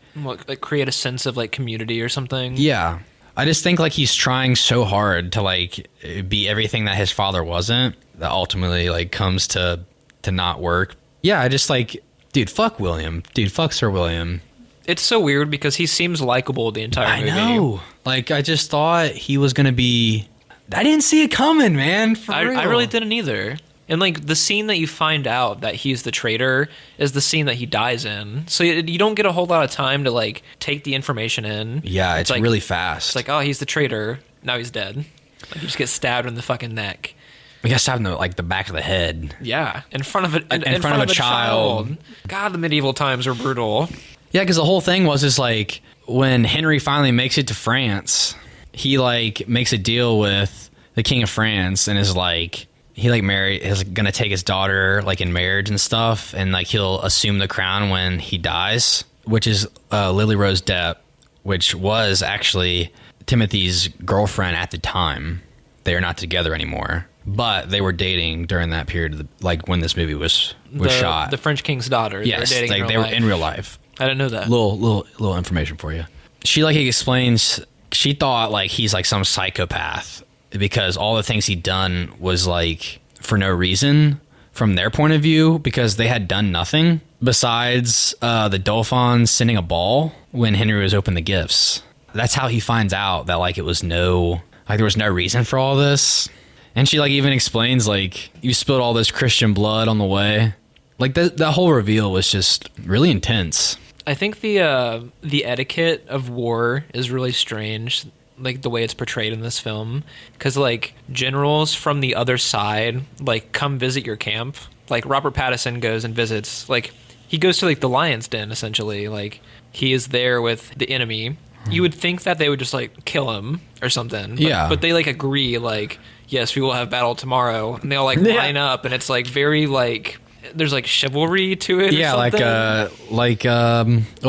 create a sense of like community or something. Yeah. I just think like he's trying so hard to like be everything that his father wasn't, that ultimately like comes to not work. Yeah, I just like, dude, fuck William. Dude, fuck Sir William. It's so weird because he seems likable the entire movie. I know. Like I just thought he was going to be, I didn't see it coming, man. For real. I really didn't either. And, like, the scene that you find out that he's the traitor is the scene that he dies in. So you don't get a whole lot of time to, like, take the information in. Yeah, it's like, really fast. It's like, oh, he's the traitor. Now he's dead. Like, he just gets stabbed in the fucking neck. He got stabbed in the, like, the back of the head. Yeah, in front of a child. God, the medieval times were brutal. Yeah, because the whole thing was like, when Henry finally makes it to France, he, like, makes a deal with the King of France and is like... He like is gonna take his daughter like in marriage and stuff, and like he'll assume the crown when he dies, which is Lily-Rose Depp, which was actually Timothy's girlfriend at the time. They are not together anymore, but they were dating during that period of like when this movie was shot. The French king's daughter. Yes, they were in real life. I didn't know that. Little information for you. She like explains. She thought like he's like some psychopath, because all the things he'd done was like for no reason from their point of view, because they had done nothing besides the Dauphin sending a ball when Henry was opening the gifts. That's how he finds out that like there was no reason for all this. And she like even explains like, you spilled all this Christian blood on the way. Like that whole reveal was just really intense. I think the etiquette of war is really strange. Like the way it's portrayed in this film, because like generals from the other side like come visit your camp. Like Robert Pattinson goes and visits, like he goes to like the lion's den essentially. Like he is there with the enemy. You would think that they would just like kill him or something. But they like agree like, yes, we will have battle tomorrow, and they all like line up, and it's like very like there's like chivalry to it. Yeah, well,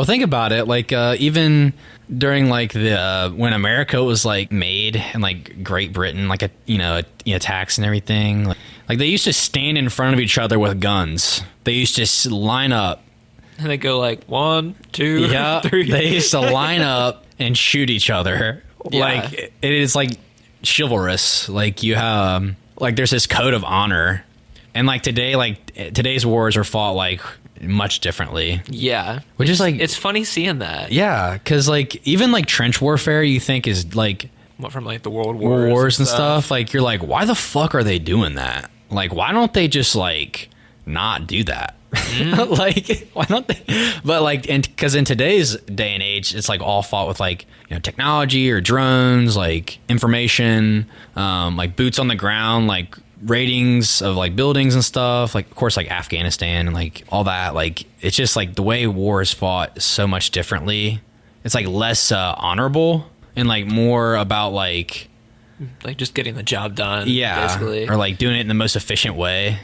think about it. Like even during like the when America was like made, and like Great Britain, like attacks and everything, like they used to stand in front of each other with guns. They used to line up, and they go like 1, 2, 3. They used to line up and shoot each other. Yeah. Like it is like chivalrous. Like you have like there's this code of honor. And like today's wars are fought like much differently. Yeah. Which is like, it's funny seeing that. Yeah. Cause like even like trench warfare, you think is like what from like the World Wars and stuff. Like you're like, why the fuck are they doing that? Like, why don't they just like not do that? Like, why don't they? But like, and because in today's day and age, it's like all fought with like, technology or drones, like information, like boots on the ground, like ratings of like buildings and stuff, like of course like Afghanistan and like all that. Like it's just like the way war is fought so much differently. It's like less honorable and like more about like just getting the job done. Yeah, basically. Or like doing it in the most efficient way.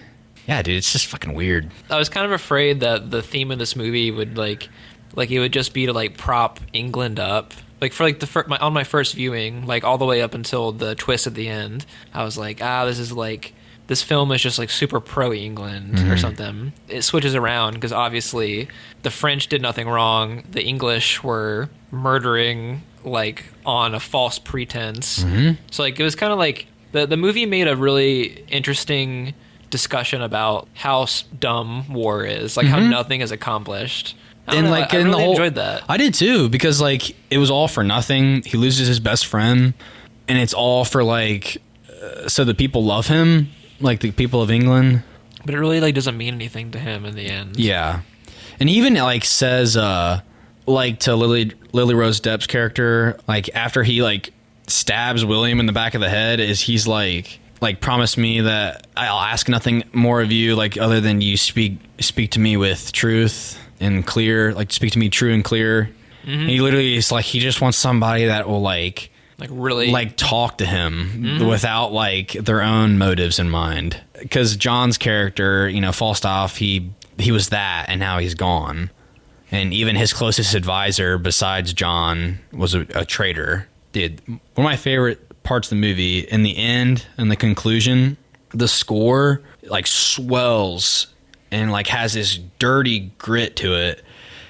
Yeah, dude, it's just fucking weird. I was kind of afraid that the theme of this movie would like it would just be to like prop England up. Like for like on my first viewing, like all the way up until the twist at the end, I was like, this film is just like super pro England or something. It switches around because obviously the French did nothing wrong. The English were murdering like on a false pretense. So like it was kind of like the movie made a really interesting discussion about how dumb war is, like how nothing is accomplished. I really enjoyed that. I did too, because like it was all for nothing. He loses his best friend, and it's all for like so the people love him, like the people of England. But it really like doesn't mean anything to him in the end. Yeah, and he even like says like to Lily-Rose Depp's character, like after he like stabs William in the back of the head, he's like promise me that I'll ask nothing more of you, like other than you speak to me with truth and clear, like speak to me true and clear. And he literally is like, he just wants somebody that will like really like talk to him without like their own motives in mind. Because John's character, you know, Falstaff, he was that, and now he's gone. And even his closest advisor besides John was a traitor. Dude, one of my favorite parts of the movie, in the end and the conclusion, the score like swells and like has this dirty grit to it.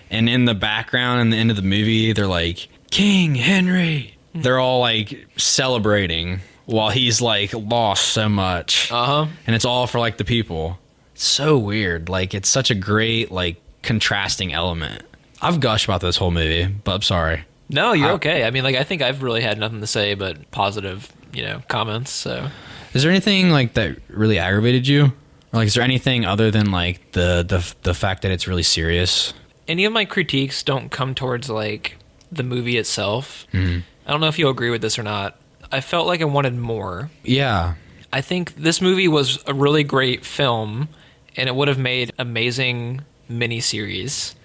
And in the background, in the end of the movie, they're like, King Henry. They're all like celebrating while he's like lost so much. And it's all for like the people. It's so weird. Like, it's such a great like contrasting element. I've gushed about this whole movie, but I'm sorry. No, you're okay. I mean, like, I think I've really had nothing to say but positive, you know, comments. So, is there anything like that really aggravated you? Or, like, is there anything other than like the fact that it's really serious? Any of my critiques don't come towards like the movie itself. I don't know if you'll agree with this or not. I felt like I wanted more. Yeah. I think this movie was a really great film, and it would have made amazing miniseries.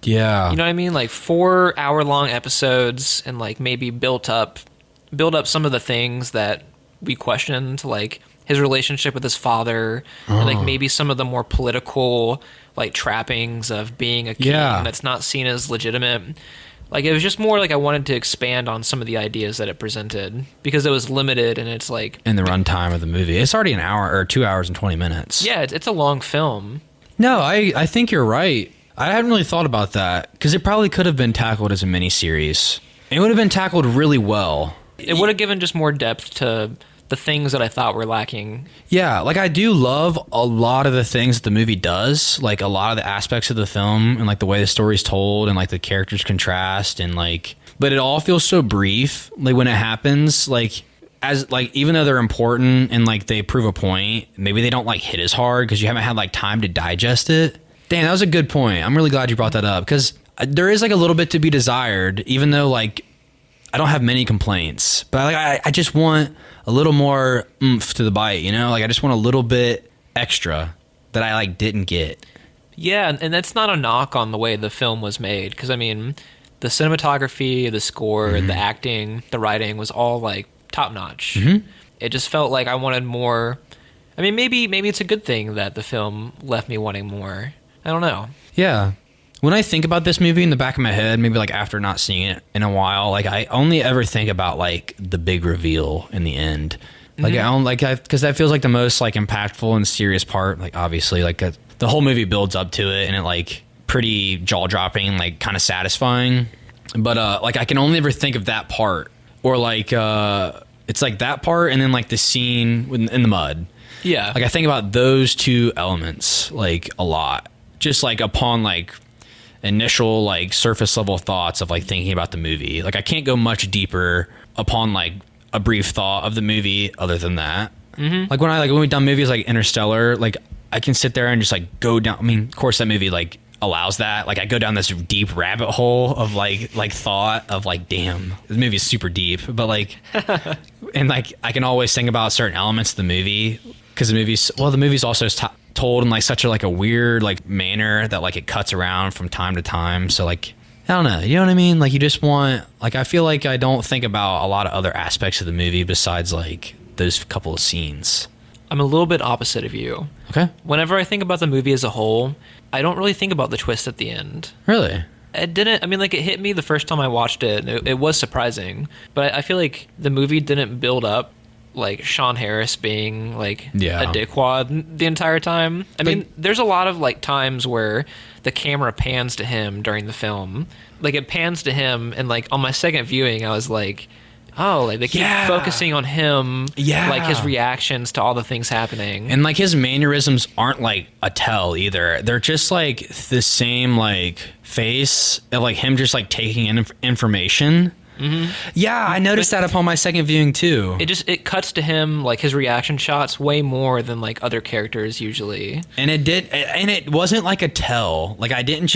Yeah. You know what I mean? Like 4-hour-long episodes, and like maybe build up some of the things that we questioned, like his relationship with his father, and like maybe some of the more political like trappings of being a king that's not seen as legitimate. Like, it was just more like I wanted to expand on some of the ideas that it presented, because it was limited, and it's like... in the runtime of the movie. It's already an hour, or 2 hours and 20 minutes. Yeah, it's a long film. No, I think you're right. I hadn't really thought about that, because it probably could have been tackled as a miniseries. It would have been tackled really well. It would have given just more depth to the things that I thought were lacking. Yeah, like I do love a lot of the things that the movie does, like a lot of the aspects of the film, and like the way the story's told, and like the characters contrast, and like, but it all feels so brief. Like when it happens, like as like, even though they're important and like they prove a point, maybe they don't like hit as hard because you haven't had like time to digest it. Damn, that was a good point. I'm really glad you brought that up, because there is like a little bit to be desired, even though like I don't have many complaints, but like I just want a little more oomph to the bite, you know? Like I just want a little bit extra that I like didn't get. Yeah, and that's not a knock on the way the film was made, because I mean, the cinematography, the score, the acting, the writing was all like top notch. It just felt like I wanted more. I mean, maybe it's a good thing that the film left me wanting more. I don't know. Yeah. When I think about this movie in the back of my head, maybe like after not seeing it in a while, like I only ever think about like the big reveal in the end. Like I don't like, because that feels like the most like impactful and serious part. Like obviously, like the whole movie builds up to it, and it like pretty jaw dropping and like kind of satisfying. But like I can only ever think of that part, or like it's like that part, and then like the scene in the mud. Yeah, like I think about those two elements like a lot, just like upon like initial like surface level thoughts of like thinking about the movie. Like I can't go much deeper upon like a brief thought of the movie other than that. Like when we've done movies like Interstellar, like I can sit there and just like go down. I mean, of course that movie like allows that. Like I go down this deep rabbit hole of like thought of like, damn, this movie is super deep, but like and like I can always think about certain elements of the movie, because the movie's also told in like such a weird like manner that like it cuts around from time to time. So like I don't know, you know what I mean? Like you just want, like I feel like I don't think about a lot of other aspects of the movie besides like those couple of scenes. I'm a little bit opposite of you. Okay. Whenever I think about the movie as a whole, I don't really think about the twist at the end. Really? It didn't. I mean, like it hit me the first time I watched it. It was surprising, but I feel like the movie didn't build up like Sean Harris being like a dickwad the entire time. I mean, there's a lot of like times where the camera pans to him during the film. Like it pans to him, and like on my second viewing, I was like, Oh, like they keep focusing on him. Yeah. Like his reactions to all the things happening. And like his mannerisms aren't like a tell either. They're just like the same like face of like him just like taking in information. Mm-hmm. Yeah, I noticed that upon my second viewing too. It cuts to him, like his reaction shots way more than like other characters usually. And it wasn't like a tell. Like I didn't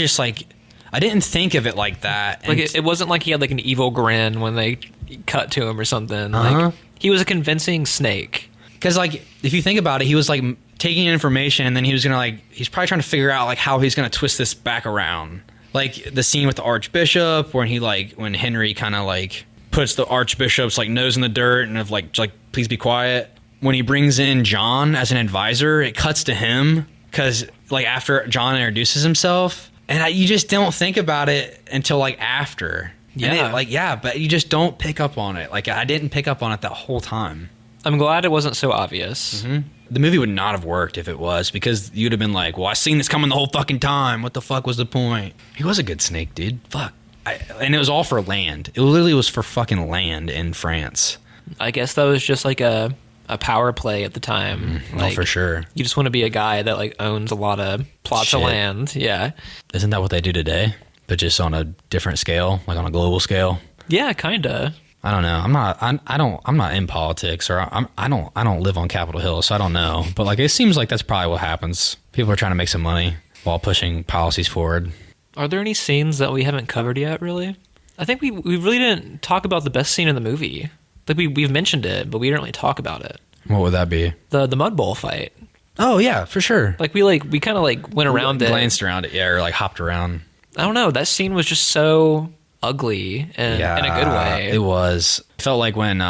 think of it like that. Like it wasn't like he had like an evil grin when they cut to him or something. Uh-huh. Like he was a convincing snake. Because like if you think about it, he was like taking information and then he's probably trying to figure out like how he's gonna twist this back around. Like the scene with the Archbishop when when Henry kind of like puts the Archbishop's like nose in the dirt and of like please be quiet. When he brings in John as an advisor, it cuts to him because like after John introduces himself, and you just don't think about it until like after. Yeah. But you just don't pick up on it. Like I didn't pick up on it that whole time. I'm glad it wasn't so obvious. Mm-hmm. The movie would not have worked if it was, because you'd have been like, well, I seen this coming the whole fucking time. What the fuck was the point? He was a good snake, dude. Fuck. And it was all for land. It literally was for fucking land in France. I guess that was just like a power play at the time. Like, for sure. You just want to be a guy that like owns a lot of plots of land. Yeah. Isn't that what they do today? But just on a different scale, like on a global scale? Yeah, kinda. I don't know. I'm not in politics, or I don't live on Capitol Hill, so I don't know. But like, it seems like that's probably what happens. People are trying to make some money while pushing policies forward. Are there any scenes that we haven't covered yet, really? I think we really didn't talk about the best scene in the movie. Like we've mentioned it, but we didn't really talk about it. What would that be? The mud bowl fight. Oh yeah, for sure. Like we kind of like went around it, glanced around it, yeah, or like hopped around. I don't know. That scene was just so ugly in a good way. It was. It felt like when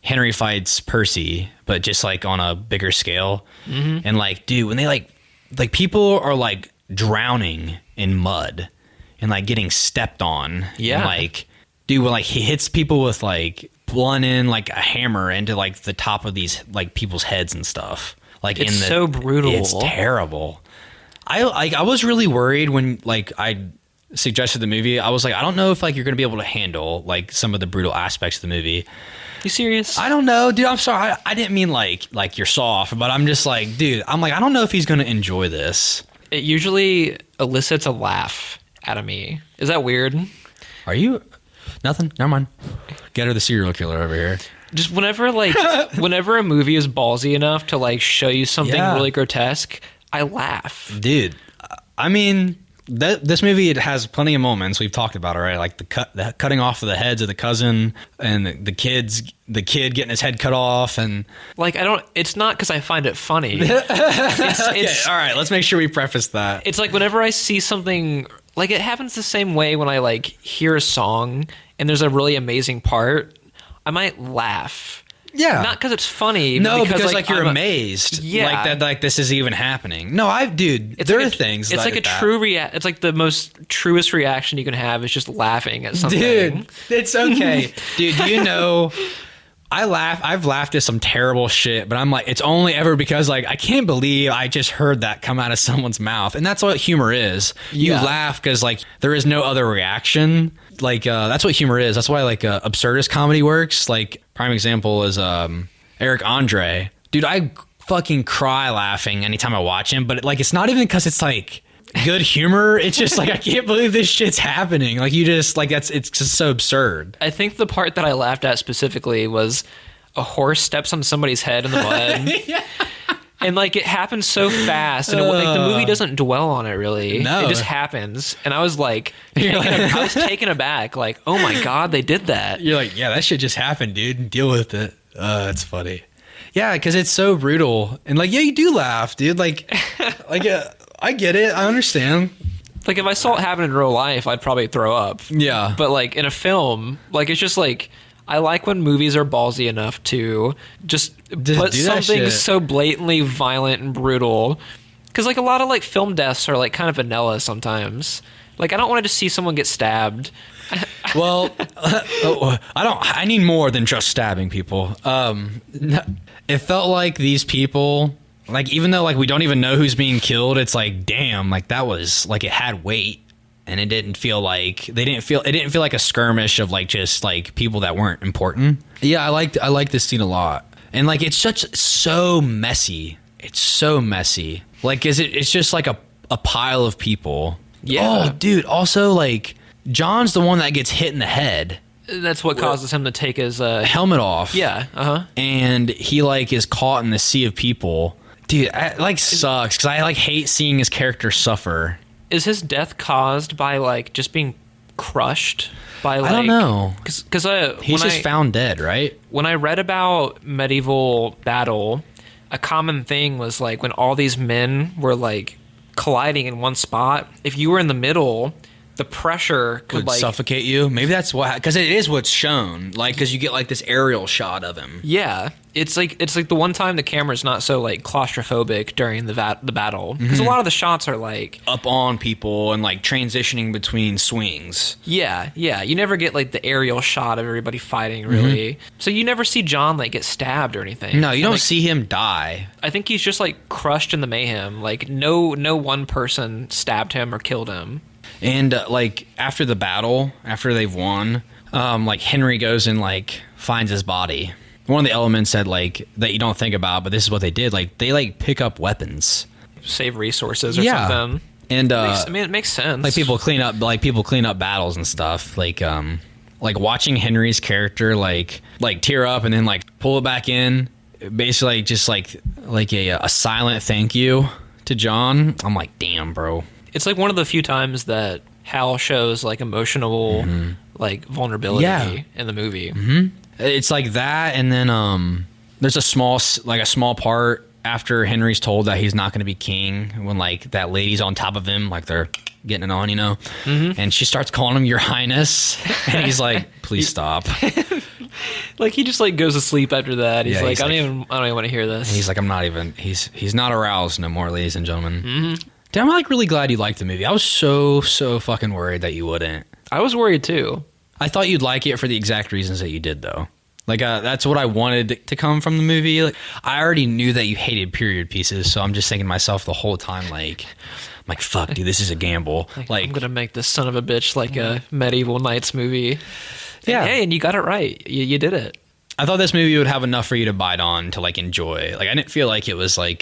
Henry fights Percy, but just like on a bigger scale. Mm-hmm. And like, dude, when they like people are like drowning in mud and like getting stepped on. Yeah. And like, dude, when like he hits people with like blunting like a hammer into like the top of these like people's heads and stuff. Like it's so brutal. It's terrible. I was really worried when like I suggested the movie. I was like, I don't know if like you're gonna be able to handle like some of the brutal aspects of the movie. You serious? I don't know, dude. I'm sorry. I didn't mean like you're soft, but I'm just like, dude. I'm like, I don't know if he's gonna enjoy this. It usually elicits a laugh out of me. Is that weird? Are you? Nothing. Never mind. Get her the serial killer over here. Just whenever a movie is ballsy enough to like show you something really grotesque, I laugh. Dude, I mean, this movie, it has plenty of moments we've talked about already, like the cutting off of the heads of the cousin and the kid getting his head cut off, and like it's not because I find it funny. It's all right, let's make sure we preface that. It's like whenever I see something, like it happens the same way when I like hear a song and there's a really amazing part, I might laugh. Yeah. Not because it's funny. No, because like you're amazed. Yeah. Like that, like this is even happening. No, there are things. It's like a true it's like the most truest reaction you can have is just laughing at something. Dude, it's okay. Dude, do you know, I've laughed at some terrible shit, but I'm like, it's only ever because like, I can't believe I just heard that come out of someone's mouth. And that's what humor is. You laugh because like there is no other reaction. Like, that's what humor is. That's why like absurdist comedy works. Like prime example is Eric Andre. Dude, I fucking cry laughing anytime I watch him, but like, it's not even because it's like good humor. It's just like, I can't believe this shit's happening. Like you just like, it's just so absurd. I think the part that I laughed at specifically was a horse steps on somebody's head in the mud. Yeah. And like it happens so fast, and like the movie doesn't dwell on it really. No. It just happens, and I was like, I was taken aback. Like, oh my god, they did that. You're like, yeah, that shit just happened, dude. Deal with it. It's funny. Yeah, because it's so brutal, and like, yeah, you do laugh, dude. Like, I get it. I understand. Like if I saw it happen in real life, I'd probably throw up. Yeah. But like in a film, like it's just like. I like when movies are ballsy enough to just put something so blatantly violent and brutal. Because like a lot of like film deaths are like kind of vanilla sometimes. Like I don't want to just see someone get stabbed. Well, I need more than just stabbing people. It felt like these people, like even though like we don't even know who's being killed, it's like, damn, like that was like it had weight. and it didn't feel like a skirmish of like just like people that weren't important. Yeah, I liked this scene a lot, and like it's so messy. It's so messy. Like, it's just like a pile of people. Yeah. Oh, dude. Also, like, John's the one that gets hit in the head. That's what causes him to take his helmet off. Yeah. And he like is caught in the sea of people. Dude, it like sucks because I like hate seeing his character suffer. Is his death caused by like just being crushed by like? I don't know. Because he's just found dead, right? When I read about medieval battle, a common thing was like when all these men were like colliding in one spot, if you were in the middle, the pressure could like suffocate you. Maybe that's what, because it is what's shown, like, because you get like this aerial shot of him. Yeah, it's like the one time the camera's not so like claustrophobic during the battle, because a lot of the shots are like up on people and like transitioning between swings. Yeah, you never get like the aerial shot of everybody fighting really. So you never see John like get stabbed or anything. No, you don't see him die. I think he's just like crushed in the mayhem. Like no one person stabbed him or killed him. And like after the battle, after they've won, like Henry goes and like finds his body. One of the elements that like that you don't think about, but this is what they did. Like they like pick up weapons, save resources or something. And it makes sense. Like people clean up battles and stuff. Like watching Henry's character like tear up and then like pull it back in, basically just like a silent thank you to John. I'm like, damn, bro. It's like one of the few times that Hal shows like emotional like vulnerability in the movie. It's like that, and then there's a small part after Henry's told that he's not going to be king, when like that lady's on top of him, like they're getting it on, you know, and she starts calling him Your Highness, and he's like, please stop. Like he just like goes to sleep after that. He's like, I don't even want to hear this. And he's like, I'm not even. He's not aroused no more, ladies and gentlemen. Damn, I'm like really glad you liked the movie. I was so fucking worried that you wouldn't. I was worried too. I thought you'd like it for the exact reasons that you did, though. Like that's what I wanted to come from the movie. Like I already knew that you hated period pieces, so I'm just thinking to myself the whole time, like, fuck, dude, this is a gamble. Like I'm gonna make this son of a bitch like a medieval knights movie. Yeah, and, hey, and you got it right. You did it. I thought this movie would have enough for you to bite on to like enjoy. Like I didn't feel like it was like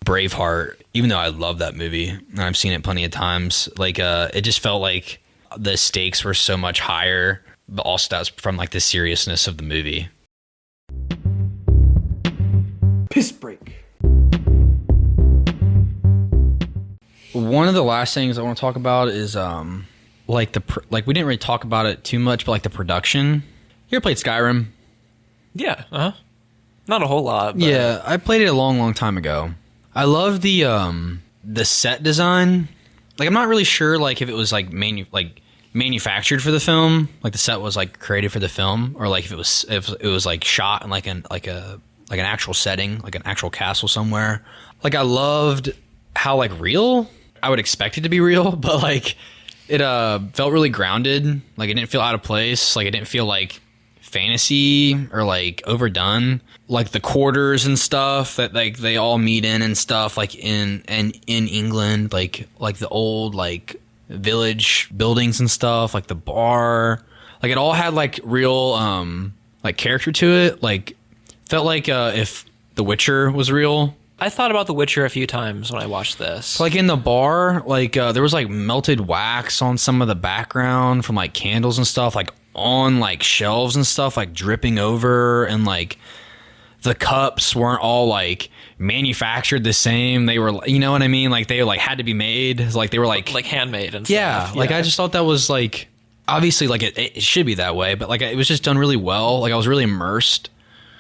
Braveheart, even though I love that movie and I've seen it plenty of times. Like it just felt like the stakes were so much higher, but also that's from like the seriousness of the movie. Piss break. One of the last things I want to talk about is like we didn't really talk about it too much, but like the production. You ever played Skyrim? Yeah, not a whole lot. But yeah, I played it a long time ago. I love the set design. Like I'm not really sure like if it was like manufactured for the film, like the set was like created for the film, or like if it was like shot in like an actual setting, like an actual castle somewhere. Like I loved how like real I would expect it to be real, but like it felt really grounded. Like it didn't feel out of place. Like it didn't feel like fantasy or like overdone. Like the quarters and stuff that like they all meet in and stuff, like in England, like the old like village buildings and stuff, like the bar, like it all had like real like character to it. Like felt like if The Witcher was real. I thought about The Witcher a few times when I watched this. Like in the bar, like there was like melted wax on some of the background from like candles and stuff, like on like shelves and stuff, like dripping over, and like the cups weren't all like manufactured the same. They were, you know what I mean? Like they like had to be made. Like they were like handmade and yeah, stuff. Like I just thought that was like, obviously like it should be that way, but like it was just done really well. Like I was really immersed.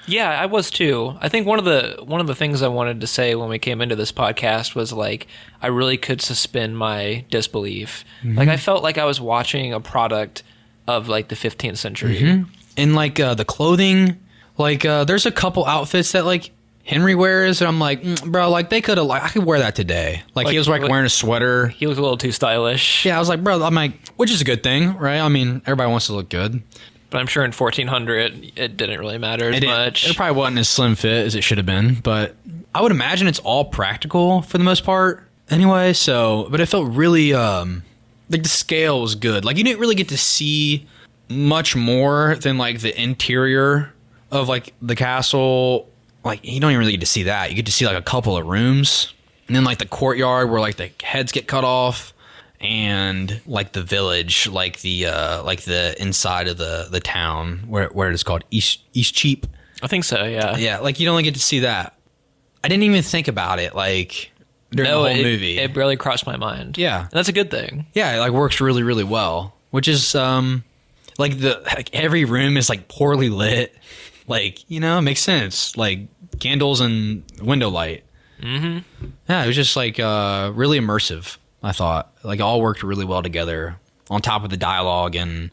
Yeah, I was too. I think one of the things I wanted to say when we came into this podcast was like I really could suspend my disbelief. Like I felt like I was watching a product of like the 15th century. And like the clothing, like there's a couple outfits that like Henry wears, and I'm like, bro, like they could have, like I could wear that today. Like he was like wearing a sweater. He was a little too stylish. Yeah, I was like, bro, I'm like, which is a good thing, right? I mean, everybody wants to look good. But I'm sure in 1400 it didn't really matter as much. It probably wasn't as slim fit as it should have been, but I would imagine it's all practical for the most part anyway. So, but it felt really, there like the scale was good. Like you didn't really get to see much more than like the interior of like the castle. Like you don't even really get to see that. You get to see like a couple of rooms, and then like the courtyard where like the heads get cut off, and like the village, like the inside of the town where it is called Eastcheap. I think so. Yeah. Yeah. Like you don't only get to see that. I didn't even think about it like during the whole movie. It barely crossed my mind. Yeah. And that's a good thing. Yeah. It like works really, really well, which is like every room is like poorly lit. Like, you know, it makes sense. Like candles and window light. Mm-hmm. Yeah, it was just like really immersive, I thought. Like all worked really well together on top of the dialogue and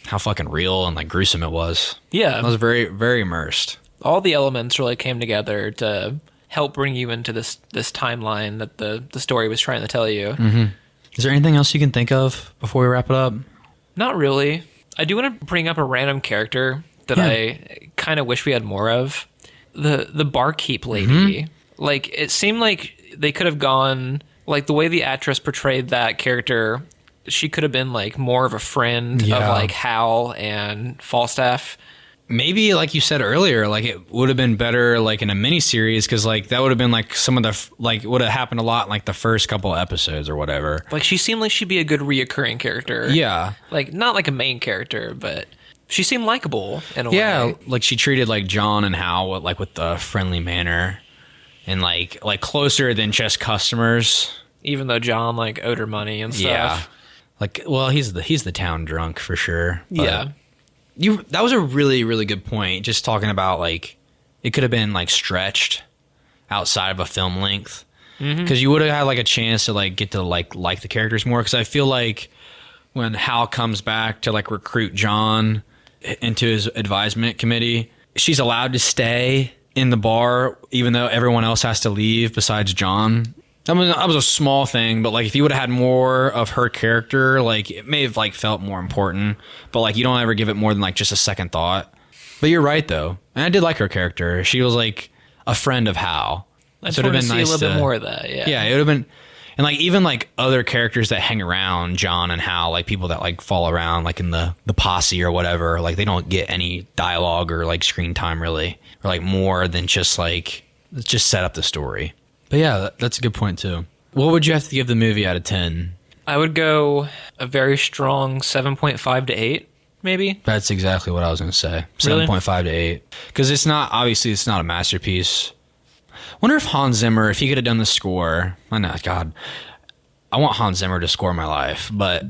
how fucking real and like gruesome it was. Yeah. I was very, very immersed. All the elements really came together to help bring you into this timeline that the story was trying to tell you. Mm-hmm. Is there anything else you can think of before we wrap it up? Not really. I do want to bring up a random character that I kind of wish we had more of. The barkeep lady. Mm-hmm. Like, it seemed like they could have gone... Like, the way the actress portrayed that character, she could have been, like, more of a friend of, like, Hal and Falstaff. Maybe, like you said earlier, like, it would have been better, like, in a miniseries, because, like, that would have been, like, some of the... Like, would have happened a lot in, like, the first couple episodes or whatever. Like, she seemed like she'd be a good reoccurring character. Yeah. Like, not like a main character, but... She seemed likable in a way. Yeah, like she treated like John and Hal with a friendly manner, and like closer than just customers. Even though John like owed her money and stuff. Yeah, like well he's the town drunk for sure. But yeah, that was a really really good point. Just talking about like it could have been like stretched outside of a film length because you would have had like a chance to like get to like the characters more. Because I feel like when Hal comes back to like recruit John into his advisement committee, she's allowed to stay in the bar even though everyone else has to leave besides John. I mean, that was a small thing, but like if you would have had more of her character, like it may have like felt more important, but like you don't ever give it more than like just a second thought. But you're right though, and I did like her character. She was like a friend of Hal. I just wanted to see a little bit more of that. Yeah, it would have been. And like even like other characters that hang around John and Hal, like people that like fall around like in the posse or whatever, like they don't get any dialogue or like screen time really, or like more than just like just set up the story. But yeah, that's a good point too. What would you have to give the movie out of 10? I would go a very strong 7.5 to 8, maybe. That's exactly what I was going to say. 7.5 to 8. Because it's not a masterpiece. Wonder if Hans Zimmer, if he could have done the score. I know, God, I want Hans Zimmer to score my life, but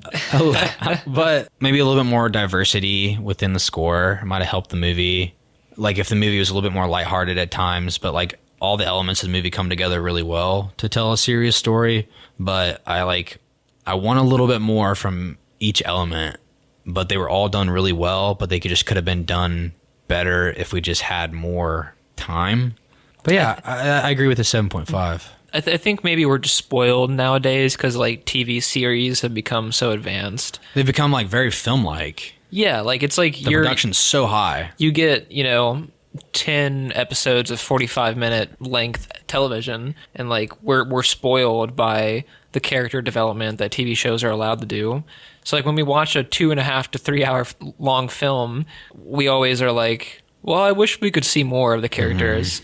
maybe a little bit more diversity within the score might have helped the movie. Like if the movie was a little bit more lighthearted at times, but like all the elements of the movie come together really well to tell a serious story. But I want a little bit more from each element, but they were all done really well, but they could have been done better if we just had more time. But yeah, I agree with the 7.5. I think maybe we're just spoiled nowadays because like TV series have become so advanced. They've become like very film-like. Yeah, like it's like the production's so high. You get 10 episodes of 45-minute length television, and like we're spoiled by the character development that TV shows are allowed to do. So like when we watch a 2.5 to 3 hour long film, we always are like, well, I wish we could see more of the characters.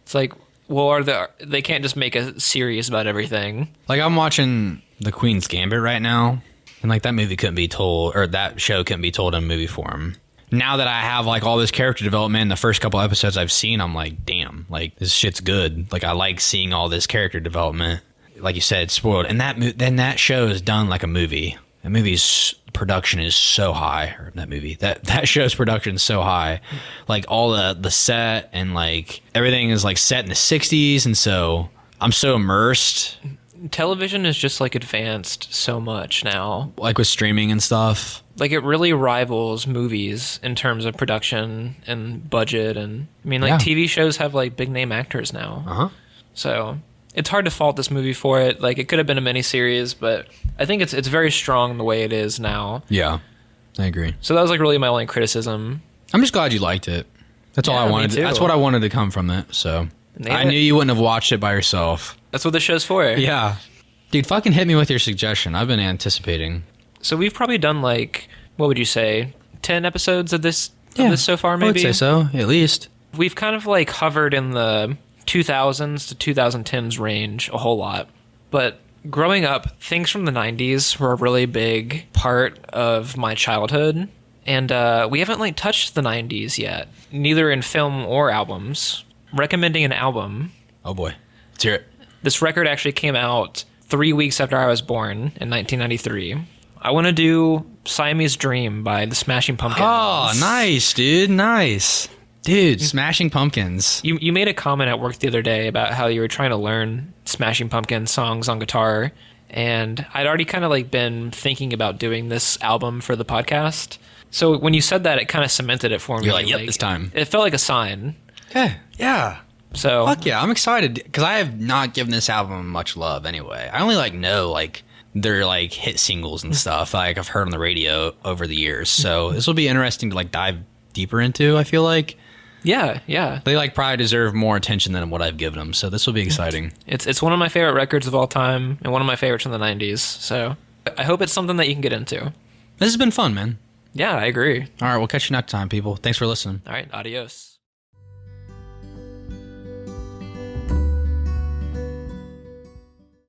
It's like, well, they can't just make a series about everything. Like I'm watching The Queen's Gambit right now, and like that movie couldn't be told, or that show couldn't be told in movie form. Now that I have like all this character development in the first couple episodes I've seen, I'm like, damn, like this shit's good. Like I like seeing all this character development. Like you said, it's spoiled. And that show is done like a movie. That movie's production is so high. Or that show's production is so high. Like all the set and like everything is like set in the 60s, and so I'm so immersed. Television is just like advanced so much now. Like with streaming and stuff. Like it really rivals movies in terms of production and budget, and I mean like TV shows have like big name actors now. So it's hard to fault this movie for it. Like it could have been a miniseries, but I think it's very strong the way it is now. Yeah, I agree. So that was like really my only criticism. I'm just glad you liked it. That's all I wanted. That's what I wanted to come from it. So I knew you wouldn't have watched it by yourself. That's what the show's for. Yeah. Dude, fucking hit me with your suggestion. I've been anticipating. So we've probably done like, what would you say, 10 episodes of this so far, maybe? I would say so, at least. We've kind of like hovered in the 2000s to 2010s range a whole lot. But growing up, things from the 90s were a really big part of my childhood. And we haven't like touched the 90s yet, neither in film or albums. Recommending an album. Oh boy. Let's hear it. This record actually came out 3 weeks after I was born in 1993. I want to do Siamese Dream by the Smashing Pumpkins. Oh, nice, dude. Nice. Dude, Smashing Pumpkins. You made a comment at work the other day about how you were trying to learn Smashing Pumpkins songs on guitar. And I'd already kind of like been thinking about doing this album for the podcast. So when you said that, it kind of cemented it for me. You're like, yep, this time. It felt like a sign. Okay. Yeah. So fuck yeah, I'm excited because I have not given this album much love anyway. I only like know like their like hit singles and stuff like I've heard on the radio over the years. So this will be interesting to like dive deeper into. I feel like yeah they like probably deserve more attention than what I've given them. So this will be exciting. It's one of my favorite records of all time and one of my favorites from the 90s. So I hope it's something that you can get into. This has been fun, man. Yeah, I agree. All right, we'll catch you next time, people. Thanks for listening. All right, adios.